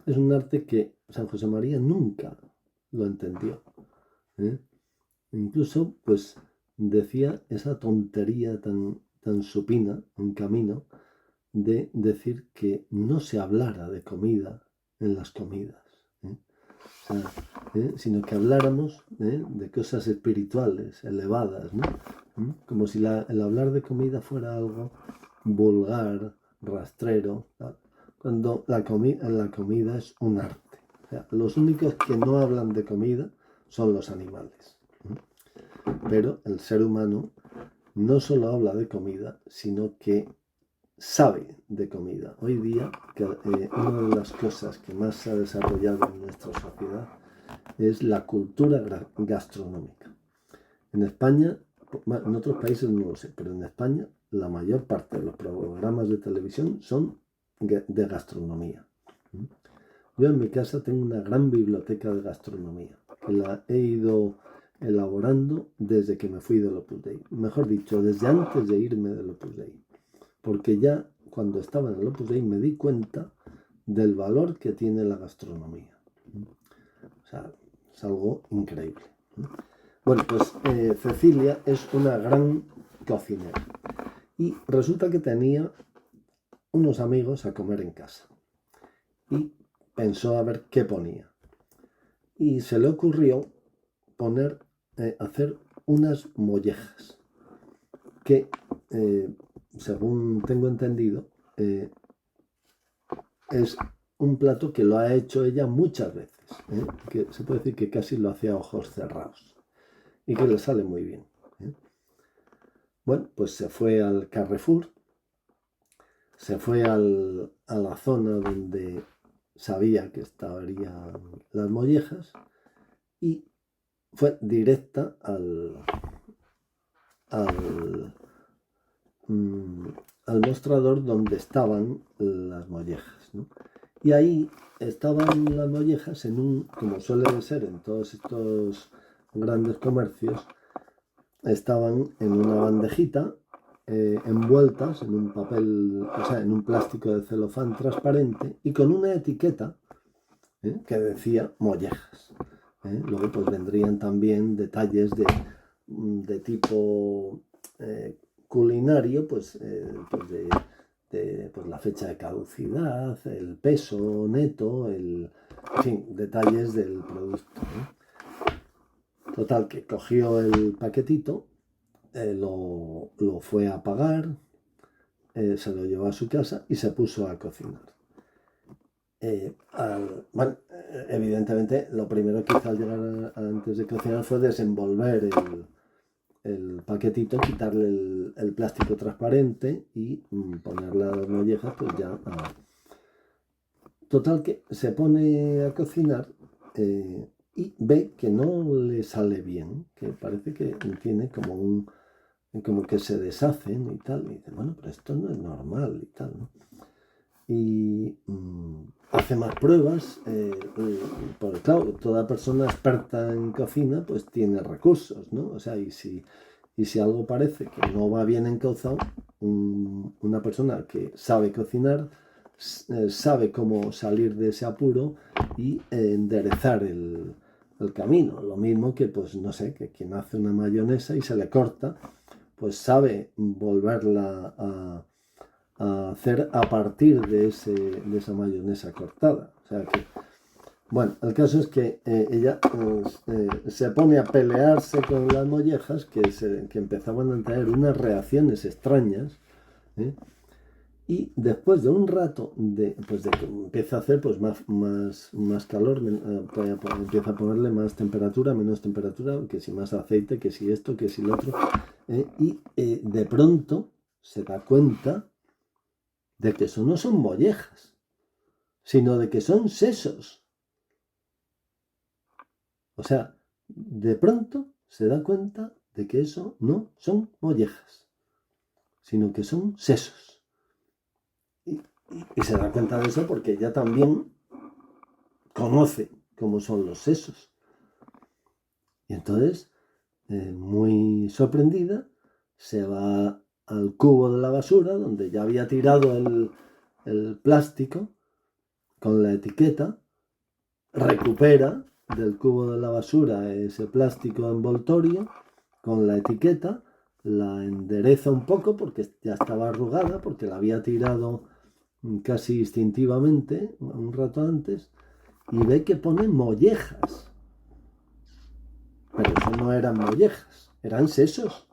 Es un arte que San José María nunca lo entendió. Incluso, pues, decía esa tontería tan supina en camino de decir que no se hablara de comida en las comidas, sino que habláramos de cosas espirituales, elevadas, ¿no? Como si el hablar de comida fuera algo vulgar, rastrero, ¿no? Cuando la comida es un arte. O sea, los únicos que no hablan de comida son los animales. Pero el ser humano no solo habla de comida, sino que sabe de comida. Hoy día, una de las cosas que más se ha desarrollado en nuestra sociedad es la cultura gastronómica. En España, en otros países no lo sé, pero en España la mayor parte de los programas de televisión son de gastronomía. Yo en mi casa tengo una gran biblioteca de gastronomía, que la he ido elaborando desde que me fui del Opus Dei. Mejor dicho, desde antes de irme del Opus Dei. Porque ya cuando estaba en el Opus Dei me di cuenta del valor que tiene la gastronomía. O sea, es algo increíble. Bueno, pues Cecilia es una gran cocinera. Y resulta que tenía unos amigos a comer en casa. Y pensó a ver qué ponía. Y se le ocurrió hacer unas mollejas que según tengo entendido, es un plato que lo ha hecho ella muchas veces, que se puede decir que casi lo hacía a ojos cerrados y que le sale muy bien. Bueno, pues se fue al Carrefour, se fue a la zona donde sabía que estarían las mollejas y fue directa al, mm, al mostrador donde estaban las mollejas, ¿no? Y ahí estaban las mollejas como suele ser en todos estos grandes comercios, estaban en una bandejita, envueltas en un papel, o sea, en un plástico de celofán transparente y con una etiqueta que decía mollejas. Luego pues vendrían también detalles de tipo culinario, pues, pues la fecha de caducidad, el peso neto, en fin, detalles del producto. Total, que cogió el paquetito, lo fue a pagar, se lo llevó a su casa y se puso a cocinar. Bueno, evidentemente lo primero que hizo al llegar antes de cocinar fue desenvolver el paquetito, quitarle el plástico transparente y poner las mollejas pues ya. Total que se pone a cocinar y ve que no le sale bien, que parece que tiene como que se deshacen y tal. Y dice, bueno, pero esto no es normal y tal, ¿no? Y hace más pruebas, porque claro, toda persona experta en cocina pues tiene recursos, ¿no? O sea, y si algo parece que no va bien encauzado, una persona que sabe cocinar sabe cómo salir de ese apuro y enderezar el camino. Lo mismo que, pues no sé, que quien hace una mayonesa y se le corta, pues sabe volverla a hacer a partir de esa mayonesa cortada. O sea que, bueno, el caso es que ella se pone a pelearse con las mollejas que empezaban a tener unas reacciones extrañas, ¿eh? Y después de un rato, pues de que empieza a hacer pues más calor, empieza a ponerle más temperatura, menos temperatura, que si más aceite, que si esto, que si lo otro, y de pronto se da cuenta de que eso no son mollejas, sino de que son sesos. O sea, de pronto se da cuenta de que eso no son mollejas, sino que son sesos. Y se da cuenta de eso porque ella también conoce cómo son los sesos. Y entonces, muy sorprendida, se va al cubo de la basura donde ya había tirado el plástico con la etiqueta, recupera del cubo de la basura ese plástico envoltorio con la etiqueta, la endereza un poco porque ya estaba arrugada, porque la había tirado casi instintivamente un rato antes, y ve que pone mollejas. Pero eso no eran mollejas, eran sesos.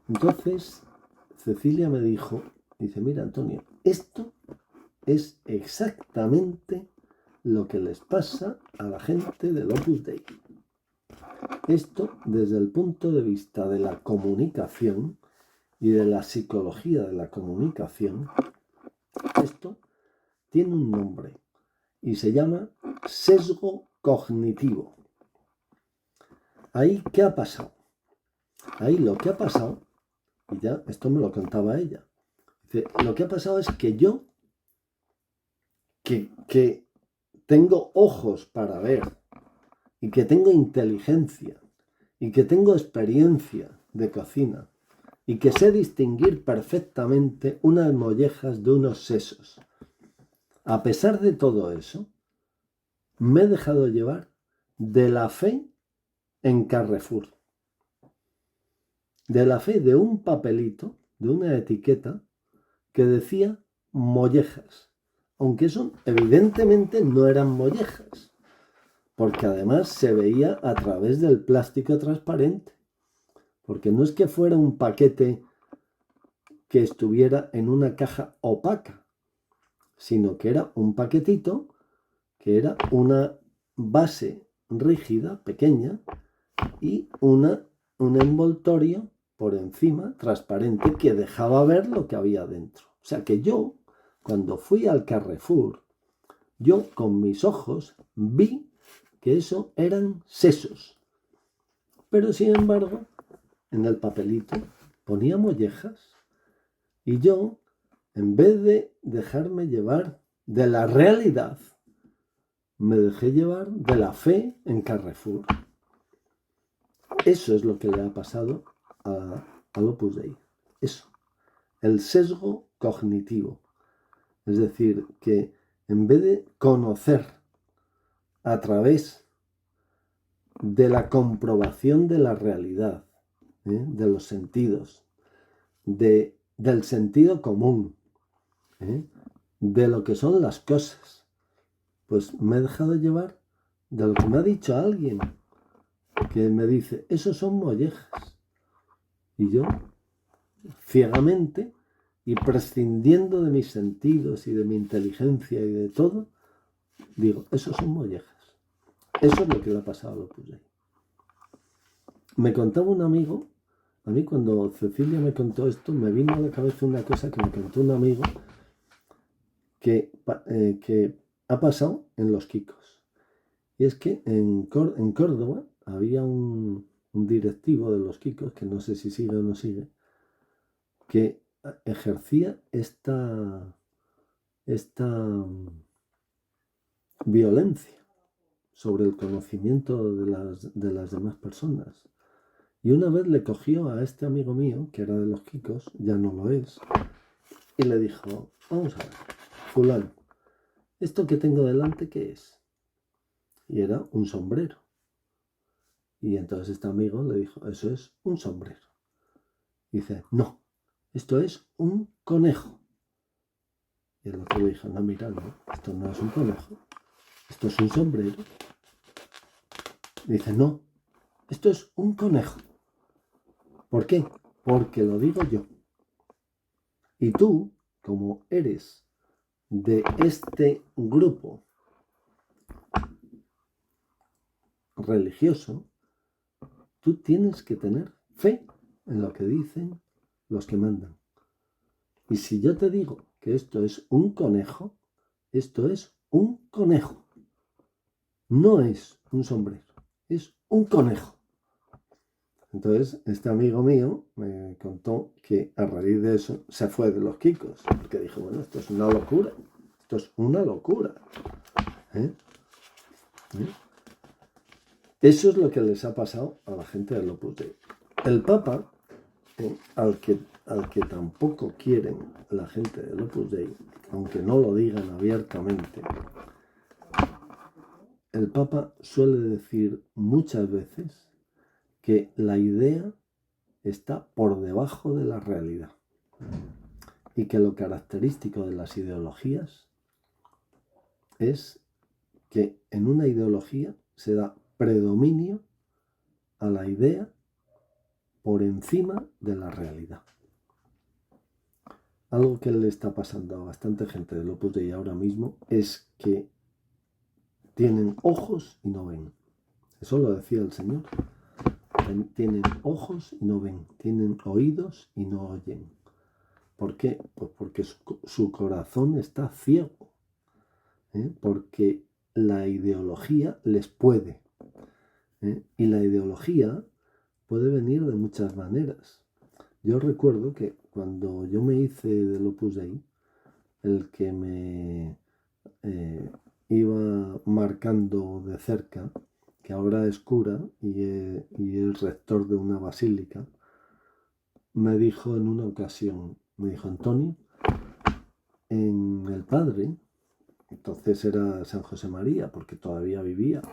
Entonces, Cecilia me dijo, dice, mira Antonio, esto es exactamente lo que les pasa a la gente del Opus Dei. Esto desde el punto de vista de la comunicación y de la psicología de la comunicación, esto tiene un nombre y se llama sesgo cognitivo. Ahí, ¿qué ha pasado? Ahí lo que ha pasado, y ya esto me lo contaba ella, dice, lo que ha pasado es que yo, que tengo ojos para ver, y que tengo inteligencia, y que tengo experiencia de cocina, y que sé distinguir perfectamente unas mollejas de unos sesos. A pesar de todo eso, me he dejado llevar de la fe en Carrefour, de la fe de un papelito, de una etiqueta que decía mollejas, aunque eso evidentemente no eran mollejas, porque además se veía a través del plástico transparente, porque no es que fuera un paquete que estuviera en una caja opaca, sino que era un paquetito, que era una base rígida, pequeña, y un envoltorio por encima, transparente, que dejaba ver lo que había dentro. O sea que yo, cuando fui al Carrefour, yo con mis ojos vi que eso eran sesos. Pero sin embargo, en el papelito ponía mollejas. Y yo, en vez de dejarme llevar de la realidad, me dejé llevar de la fe en Carrefour. Eso es lo que le ha pasado al Opus Dei. Eso. El sesgo cognitivo. Es decir, que en vez de conocer a través de la comprobación de la realidad, de los sentidos, del sentido común, de lo que son las cosas, pues me he dejado llevar de lo que me ha dicho alguien, que me dice, esos son mollejas. Y yo, ciegamente, y prescindiendo de mis sentidos y de mi inteligencia y de todo, digo, esos son mollejas. Eso es lo que le ha pasado a Opus Dei. Me contaba un amigo, a mí cuando Cecilia me contó esto, me vino a la cabeza una cosa que me contó un amigo que ha pasado en Los Quicos. Y es que en Córdoba había un directivo de Los Quicos, que no sé si sigue o no sigue, que ejercía esta violencia sobre el conocimiento de las demás personas. Y una vez le cogió a este amigo mío, que era de Los Quicos, ya no lo es, y le dijo, vamos a ver, fulano, ¿esto que tengo delante qué es? Y era un sombrero. Y entonces este amigo le dijo, eso es un sombrero. Y dice, no, esto es un conejo. Y el otro le dijo, no, mira, no, esto no es un conejo, esto es un sombrero. Y dice, no, esto es un conejo. ¿Por qué? Porque lo digo yo. Y tú, como eres de este grupo religioso, tú tienes que tener fe en lo que dicen los que mandan. Y si yo te digo que esto es un conejo, esto es un conejo. No es un sombrero, es un conejo. Entonces, este amigo mío me contó que a raíz de eso se fue de Los Quicos, porque dijo, bueno, esto es una locura, esto es una locura. Eso es lo que les ha pasado a la gente del Opus Dei. El Papa, al que tampoco quieren la gente del Opus Dei, aunque no lo digan abiertamente, el Papa suele decir muchas veces que la idea está por debajo de la realidad y que lo característico de las ideologías es que en una ideología se da predominio a la idea por encima de la realidad. Algo que le está pasando a bastante gente del Opus Dei ahora mismo es que tienen ojos y no ven. Eso lo decía el Señor. Tienen ojos y no ven, tienen oídos y no oyen. ¿Por qué? Pues porque su corazón está ciego, porque la ideología les puede. Y la ideología puede venir de muchas maneras. Yo recuerdo que cuando yo me hice del Opus Dei, el que me iba marcando de cerca, que ahora es cura y es rector de una basílica, me dijo en una ocasión, me dijo, Antonio, en el Padre, entonces era San José María, porque todavía vivía,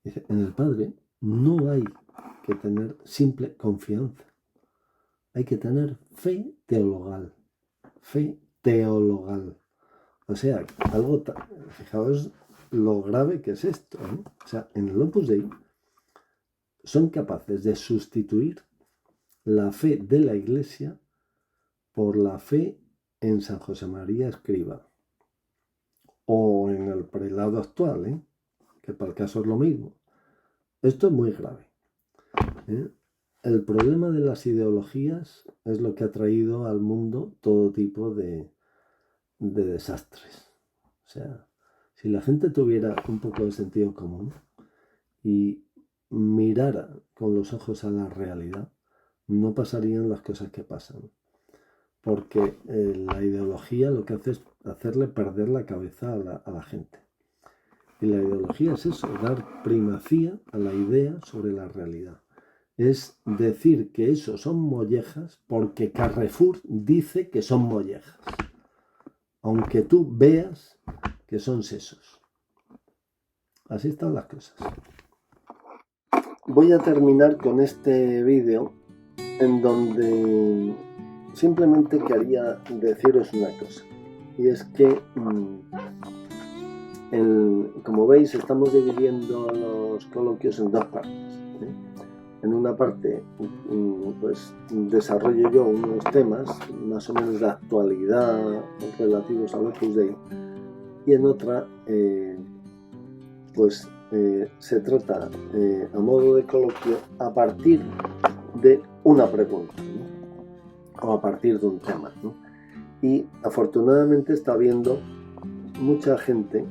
dice, en el Padre no hay que tener simple confianza, hay que tener fe teologal, fe teologal. O sea, fijaos lo grave que es esto, ¿no? O sea, en el Opus Dei son capaces de sustituir la fe de la Iglesia por la fe en San José María Escriba o en el prelado actual, que para el caso es lo mismo. Esto es muy grave. El problema de las ideologías es lo que ha traído al mundo todo tipo de desastres. O sea, si la gente tuviera un poco de sentido común y mirara con los ojos a la realidad, no pasarían las cosas que pasan. Porque la ideología lo que hace es hacerle perder la cabeza a la gente. Y la ideología es eso, dar primacía a la idea sobre la realidad. Es decir que eso son mollejas porque Carrefour dice que son mollejas, aunque tú veas que son sesos. Así están las cosas. Voy a terminar con este vídeo en donde simplemente quería deciros una cosa, y es que como veis estamos dividiendo los coloquios en dos partes. En una parte pues desarrollo yo unos temas más o menos de actualidad relativos al Opus Dei, y en otra pues se trata a modo de coloquio a partir de una pregunta, ¿no? O a partir de un tema, ¿no? Y afortunadamente está habiendo mucha gente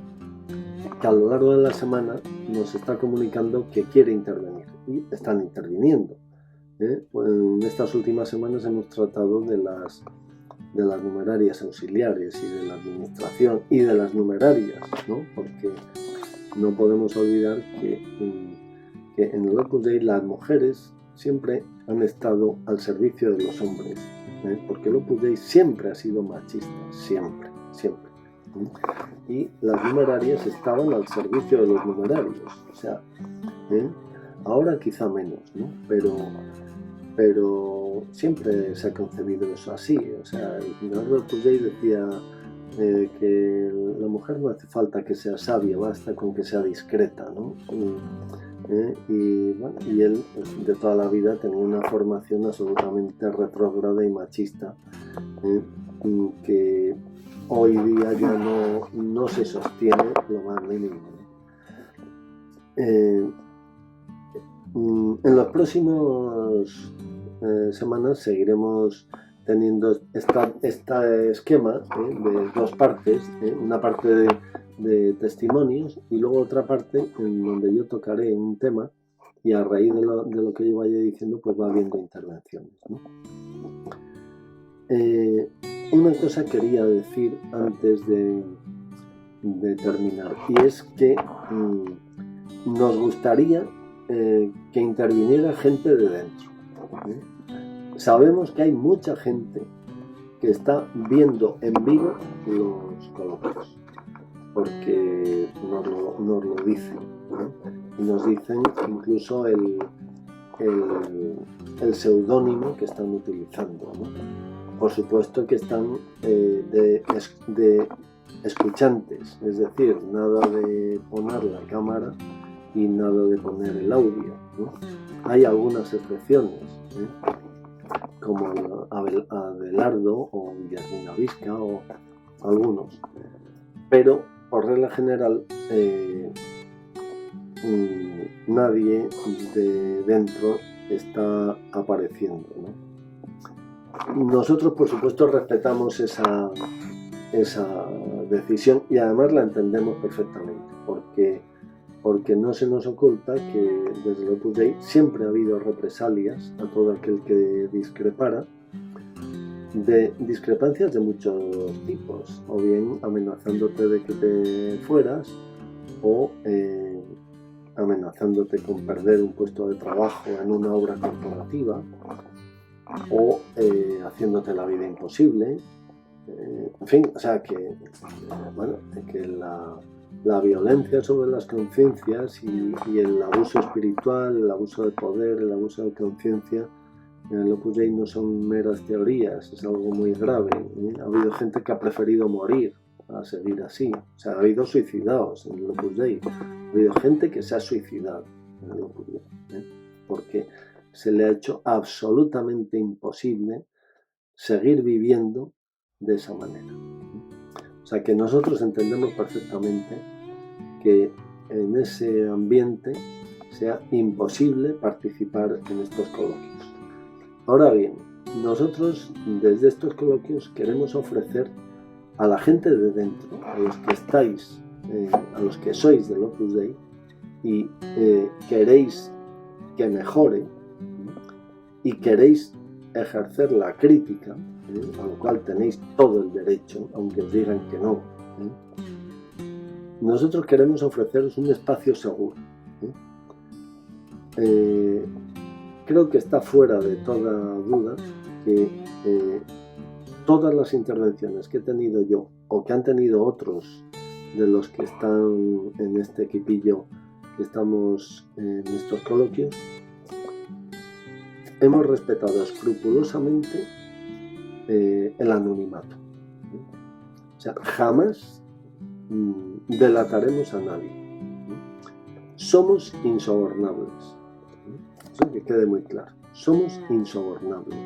que a lo largo de la semana nos está comunicando que quiere intervenir, y están interviniendo. Pues en estas últimas semanas hemos tratado de las numerarias auxiliares y de la administración y de las numerarias, ¿no? Porque no podemos olvidar que en el Opus Dei las mujeres siempre han estado al servicio de los hombres, porque el Opus Dei siempre ha sido machista, siempre. Y las numerarias estaban al servicio de los numerarios, o sea, ahora quizá menos, ¿no? Pero siempre se ha concebido eso así. O sea, el fundador del Opus Dei decía que la mujer no hace falta que sea sabia, basta con que sea discreta, ¿no? Y él de toda la vida tenía una formación absolutamente retrógrada y machista, que hoy día ya no se sostiene lo más mínimo. En los próximos semanas seguiremos teniendo este esquema de dos partes, una parte de testimonios y luego otra parte en donde yo tocaré un tema y a raíz de lo que yo vaya diciendo pues va habiendo intervenciones, ¿no? Una cosa quería decir antes de terminar, y es que nos gustaría que interviniera gente de dentro. Sabemos que hay mucha gente que está viendo en vivo los coloquios, porque nos lo dicen, ¿no? Y nos dicen incluso el seudónimo que están utilizando, ¿no? Por supuesto que están de escuchantes, es decir, nada de poner la cámara y nada de poner el audio, ¿no? Hay algunas excepciones, como Abelardo o Guillermina Vizca o algunos, pero por regla general nadie de dentro está apareciendo, ¿no? Nosotros por supuesto respetamos esa decisión y además la entendemos perfectamente, porque no se nos oculta que desde el Opus Dei siempre ha habido represalias a todo aquel que discrepara, de discrepancias de muchos tipos, o bien amenazándote de que te fueras, o amenazándote con perder un puesto de trabajo en una obra corporativa, o haciéndote la vida imposible. En fin, o sea que la violencia sobre las conciencias y el abuso espiritual, el abuso de poder, el abuso de conciencia en el Opus Dei no son meras teorías, es algo muy grave. Ha habido gente que ha preferido morir a seguir así. O sea, ha habido suicidados en el Opus Dei. Ha habido gente que se ha suicidado en el Opus Dei, porque se le ha hecho absolutamente imposible seguir viviendo de esa manera. O sea que nosotros entendemos perfectamente que en ese ambiente sea imposible participar en estos coloquios. Ahora bien, nosotros desde estos coloquios queremos ofrecer a la gente de dentro, a los que estáis, a los que sois del Opus Dei y queréis que mejore y queréis ejercer la crítica, a lo cual tenéis todo el derecho, aunque os digan que no. Nosotros queremos ofreceros un espacio seguro. Creo que está fuera de toda duda que todas las intervenciones que he tenido yo o que han tenido otros de los que están en este equipillo que estamos en estos coloquios, hemos respetado escrupulosamente el anonimato. O sea, jamás delataremos a nadie. Somos insobornables. Eso que quede muy claro. Somos insobornables.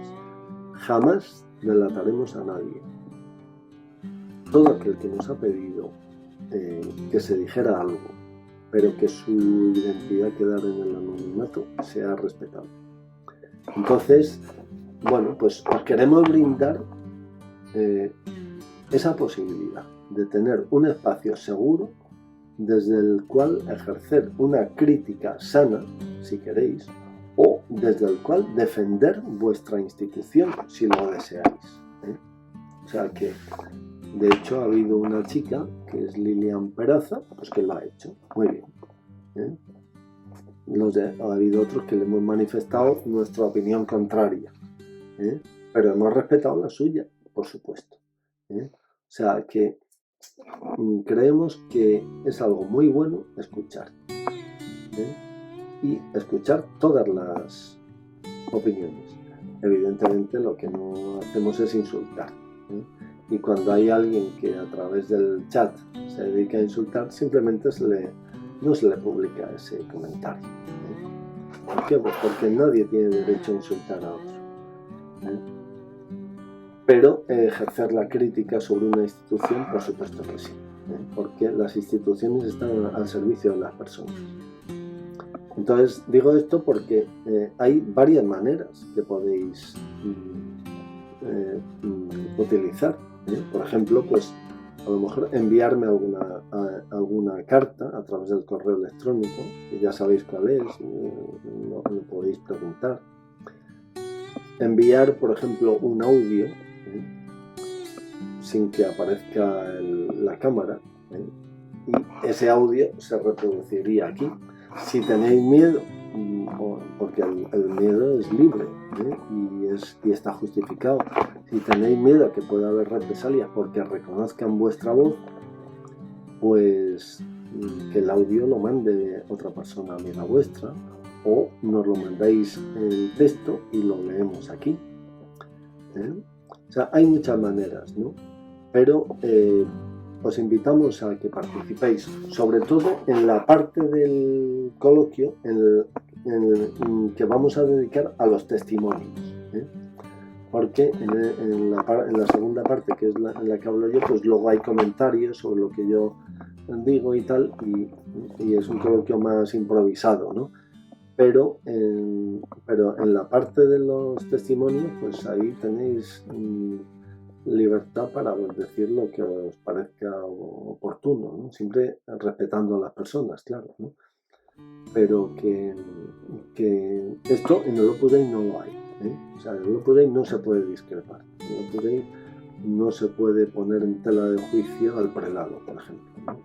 Jamás delataremos a nadie. Todo aquel que nos ha pedido que se dijera algo, pero que su identidad quedara en el anonimato, se ha respetado. Entonces, bueno, pues os queremos brindar esa posibilidad de tener un espacio seguro desde el cual ejercer una crítica sana, si queréis, o desde el cual defender vuestra institución, si lo deseáis. O sea que, de hecho, ha habido una chica, que es Lilian Peraza, pues que lo ha hecho. Muy bien. Ha habido otros que le hemos manifestado nuestra opinión contraria, pero hemos respetado la suya, por supuesto. O sea que creemos que es algo muy bueno escuchar, y escuchar todas las opiniones. Evidentemente lo que no hacemos es insultar, y cuando hay alguien que a través del chat se dedica a insultar, simplemente no se le publica ese comentario. ¿Por qué? Pues porque nadie tiene derecho a insultar a otro. Pero ejercer la crítica sobre una institución, por supuesto que sí, porque las instituciones están al servicio de las personas. Entonces digo esto porque hay varias maneras que podéis utilizar. Por ejemplo, pues a lo mejor enviarme alguna carta a través del correo electrónico, que ya sabéis cuál es, no podéis preguntar. Enviar, por ejemplo, un audio sin que aparezca la cámara, y ese audio se reproduciría aquí. Si tenéis miedo, porque el miedo es libre, y está justificado. Si tenéis miedo a que pueda haber represalias porque reconozcan vuestra voz, pues que el audio lo mande otra persona amiga vuestra, o nos lo mandáis en texto y lo leemos aquí. O sea, hay muchas maneras, ¿no? Pero os invitamos a que participéis, sobre todo en la parte del coloquio que vamos a dedicar a los testimonios, porque en la segunda parte, que es en la que hablo yo, pues luego hay comentarios sobre lo que yo digo y tal, y es un coloquio más improvisado, ¿no? Pero en la parte de los testimonios, pues ahí tenéis libertad para decir lo que os parezca oportuno, ¿no? Siempre respetando a las personas, claro, ¿no? Pero que esto en el Opus Dei no lo hay, O sea, en el Opus Dei no se puede discrepar, en el Opus Dei no se puede poner en tela de juicio al prelado, por ejemplo, ¿no?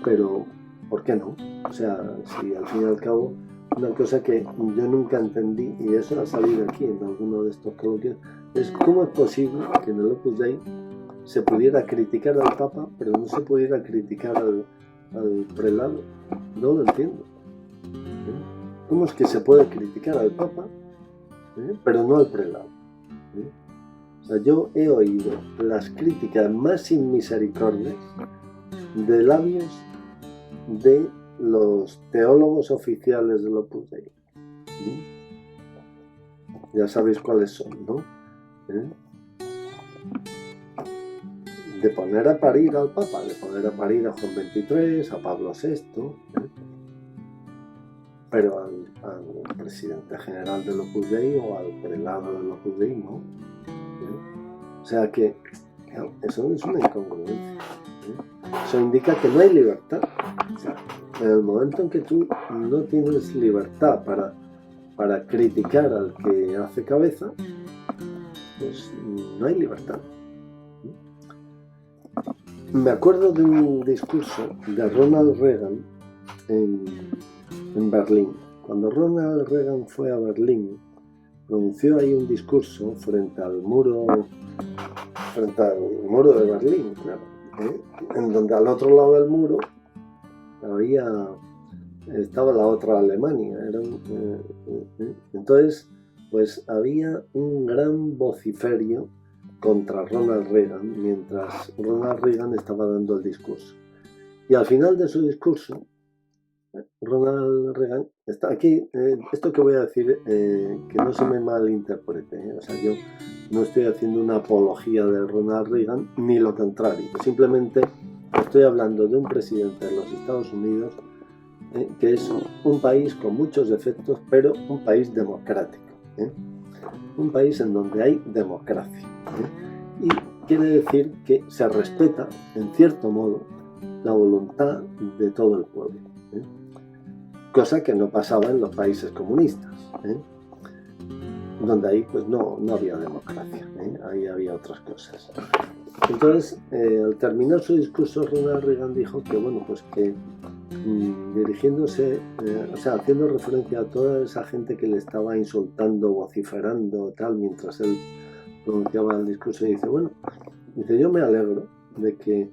Pero, ¿por qué no? O sea, si al fin y al cabo, una cosa que yo nunca entendí, y eso ha salido aquí en alguno de estos coloquios, es cómo es posible que en el Opus Dei se pudiera criticar al Papa, pero no se pudiera criticar al prelado. No lo entiendo. ¿Cómo es que se puede criticar al Papa, pero no al prelado? O sea, yo he oído las críticas más sin misericordias de labios de los teólogos oficiales del Opus Dei. Ya sabéis cuáles son, ¿no? de poner a parir al Papa, de poner a parir a Juan XXIII, a Pablo VI, pero al presidente general del Opus Dei o al prelado del Opus Dei no. O sea que eso es una incongruencia. Eso indica que no hay libertad. O sea, en el momento en que tú no tienes libertad para criticar al que hace cabeza, pues no hay libertad. Me acuerdo de un discurso de Ronald Reagan en Berlín. Cuando Ronald Reagan fue a Berlín, pronunció ahí un discurso frente al muro de Berlín, claro, en donde al otro lado del muro estaba la otra Alemania. Entonces, pues había un gran vociferio contra Ronald Reagan mientras Ronald Reagan estaba dando el discurso. Y al final de su discurso, Ronald Reagan está aquí. Esto que voy a decir, que no se me malinterprete, o sea, yo no estoy haciendo una apología de Ronald Reagan, ni lo contrario. Simplemente estoy hablando de un presidente de los Estados Unidos que es un país con muchos defectos, pero un país democrático, un país en donde hay democracia, y quiere decir que se respeta, en cierto modo, la voluntad de todo el pueblo, cosa que no pasaba en los países comunistas, donde ahí pues no había democracia, ahí había otras cosas. Entonces, al terminar su discurso, Ronald Reagan dijo que, bueno, pues que dirigiéndose, o sea, haciendo referencia a toda esa gente que le estaba insultando, vociferando, tal, mientras él pronunciaba el discurso, y dice, bueno, yo me alegro de que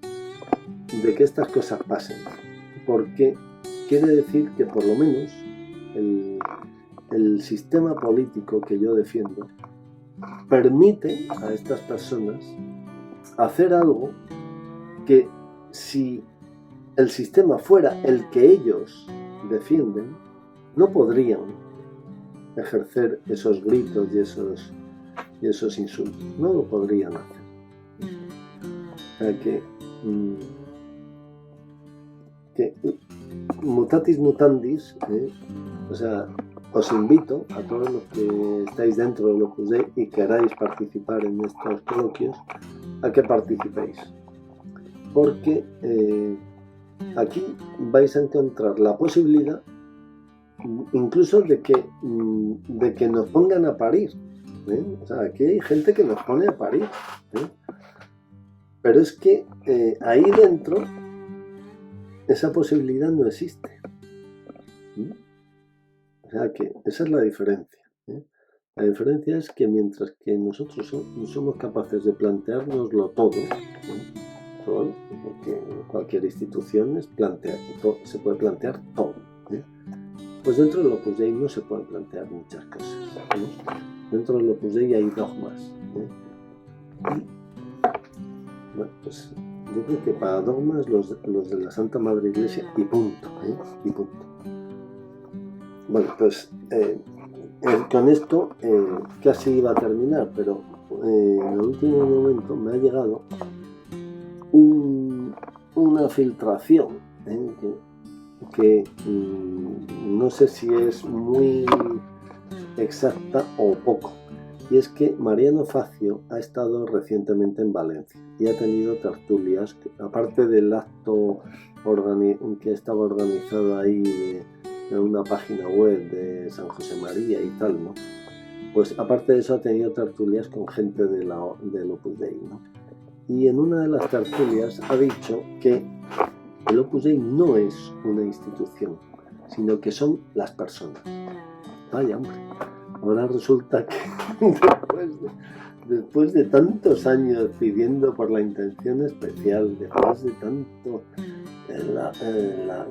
estas cosas pasen, porque quiere decir que por lo menos el sistema político que yo defiendo permite a estas personas hacer algo que, si el sistema fuera el que ellos defienden, no podrían ejercer esos gritos y esos insultos. No lo podrían hacer. O sea que mutatis mutandis, o sea, os invito a todos los que estáis dentro del Opus Dei y queráis participar en estos coloquios, a que participéis, porque aquí vais a encontrar la posibilidad incluso de que nos pongan a parir, o sea, aquí hay gente que nos pone a parir, pero es que ahí dentro esa posibilidad no existe, o sea que esa es la diferencia. La diferencia es que mientras que nosotros somos capaces de planteárnoslo todo, porque cualquier institución se puede plantear todo, pues dentro del Opus Dei no se pueden plantear muchas cosas, dentro del Opus Dei hay dogmas, y bueno, pues yo creo que para dogmas los de la Santa Madre Iglesia, y punto, y punto. Bueno, pues con esto casi iba a terminar, pero en el último momento me ha llegado una filtración que no sé si es muy exacta o poco, y es que Mariano Facio ha estado recientemente en Valencia y ha tenido tertulias, aparte del acto que estaba organizado ahí en una página web de San José María y tal, ¿no? Pues aparte de eso ha tenido tertulias con gente del Opus Dei, ¿no? Y en una de las tertulias ha dicho que el Opus Dei no es una institución, sino que son las personas. Vaya, hombre. Ahora resulta que después de tantos años pidiendo por la intención especial, después de tanto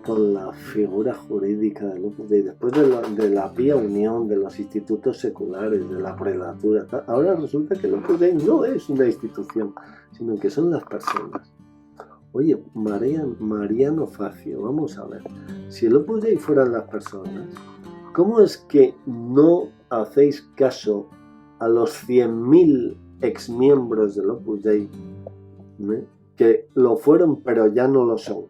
con la figura jurídica del Opus Dei, después de la pía unión de los institutos seculares, de la prelatura, ahora resulta que el Opus Dei no es una institución, sino que son las personas. Oye, Mariano Facio, vamos a ver, si el Opus Dei fueran las personas, ¿cómo es que no hacéis caso a los 100.000 exmiembros del Opus Dei, que lo fueron pero ya no lo son.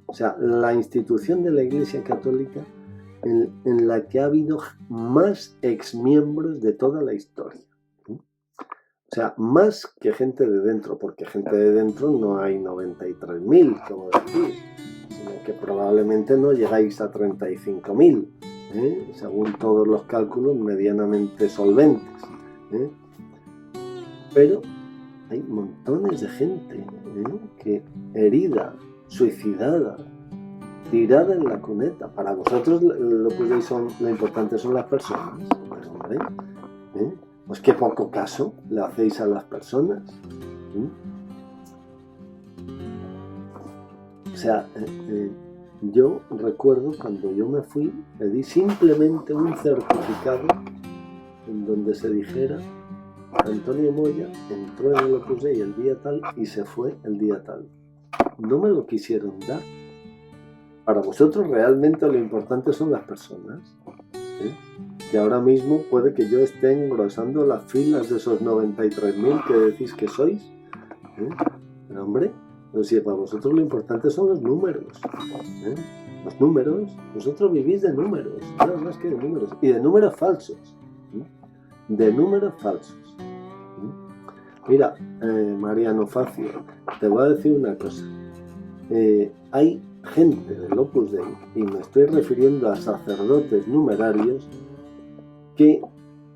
O sea, la institución de la Iglesia Católica en la que ha habido más exmiembros de toda la historia. O sea, más que gente de dentro, porque gente de dentro no hay 93.000, como decís, sino que probablemente no llegáis a 35.000, según todos los cálculos medianamente solventes. Pero hay montones de gente que herida, suicidada, tirada en la cuneta. Para vosotros lo importante son las personas. Pues, hombre, pues qué poco caso le hacéis a las personas. O sea, yo recuerdo cuando yo me fui, pedí simplemente un certificado en donde se dijera Antonio Moya entró en el Opus Dei el día tal y se fue el día tal. No me lo quisieron dar. Para vosotros realmente lo importante son las personas. Que ahora mismo puede que yo esté engrosando las filas de esos 93.000 que decís que sois. Pero hombre, si para vosotros lo importante son los números. Los números, vosotros vivís de números, nada más que de números. Y de números falsos. De números falsos. Mira, Mariano Facio, te voy a decir una cosa. Hay gente del Opus Dei, y me estoy refiriendo a sacerdotes numerarios, que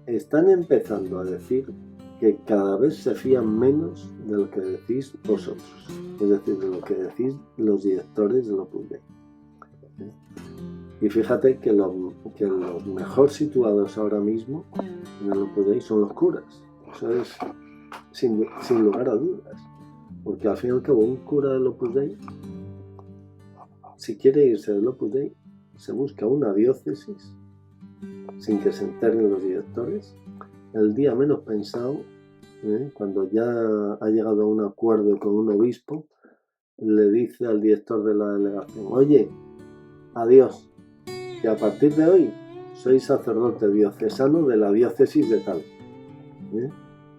están empezando a decir que cada vez se fían menos de lo que decís vosotros, es decir, de lo que decís los directores del Opus Dei. Y fíjate que los mejor situados ahora mismo en el Opus Dei son los curas. Eso es sin lugar a dudas, porque al fin y al cabo un cura del Opus Dei, si quiere irse del Opus Dei, se busca una diócesis sin que se enteren los directores, el día menos pensado, cuando ya ha llegado a un acuerdo con un obispo, le dice al director de la delegación: oye, adiós, que a partir de hoy soy sacerdote diocesano de la diócesis de tal.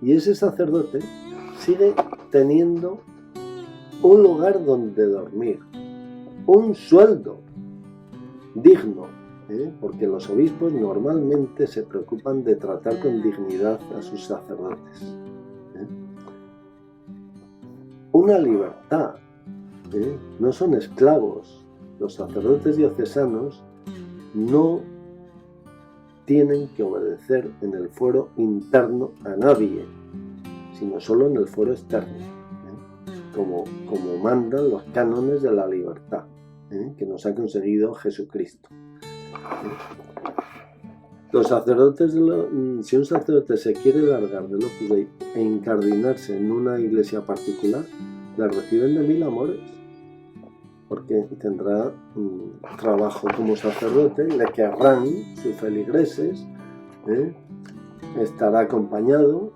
Y ese sacerdote sigue teniendo un lugar donde dormir, un sueldo digno, porque los obispos normalmente se preocupan de tratar con dignidad a sus sacerdotes. Una libertad, no son esclavos. Los sacerdotes diocesanos no tienen que obedecer en el fuero interno a nadie, sino solo en el fuero externo, como mandan los cánones de la libertad, que nos ha conseguido Jesucristo. Los sacerdotes, si un sacerdote se quiere largar del Opus Dei e incardinarse en una iglesia particular, la reciben de mil amores, porque tendrá trabajo como sacerdote, le querrán sus feligreses, estará acompañado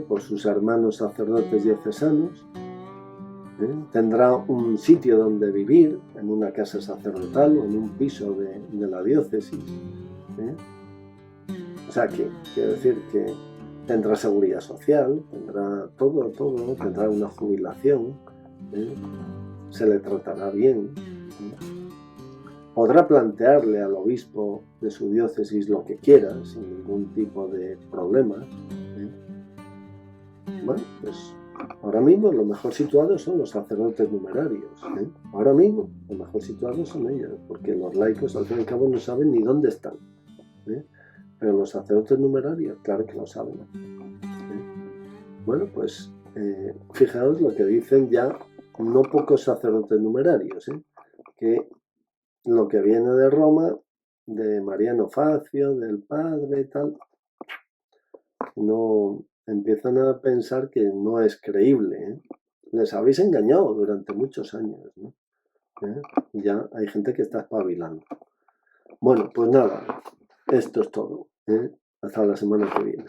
por sus hermanos sacerdotes diocesanos, tendrá un sitio donde vivir, en una casa sacerdotal o en un piso de la diócesis. O sea, quiero decir que tendrá seguridad social, tendrá todo, tendrá una jubilación, se le tratará bien, podrá plantearle al obispo de su diócesis lo que quiera, sin ningún tipo de problema. Bueno, pues ahora mismo los mejor situados son los sacerdotes numerarios. Ahora mismo los mejor situados son ellos, porque los laicos al fin y al cabo no saben ni dónde están. Pero los sacerdotes numerarios, claro que lo saben. Bueno, pues fijaos lo que dicen ya no pocos sacerdotes numerarios, que lo que viene de Roma, de Mariano Facio, del padre y tal, no empiezan a pensar que no es creíble. Les habéis engañado durante muchos años, ¿no? Ya hay gente que está espabilando. Bueno, pues nada, esto es todo. Hasta la semana que viene.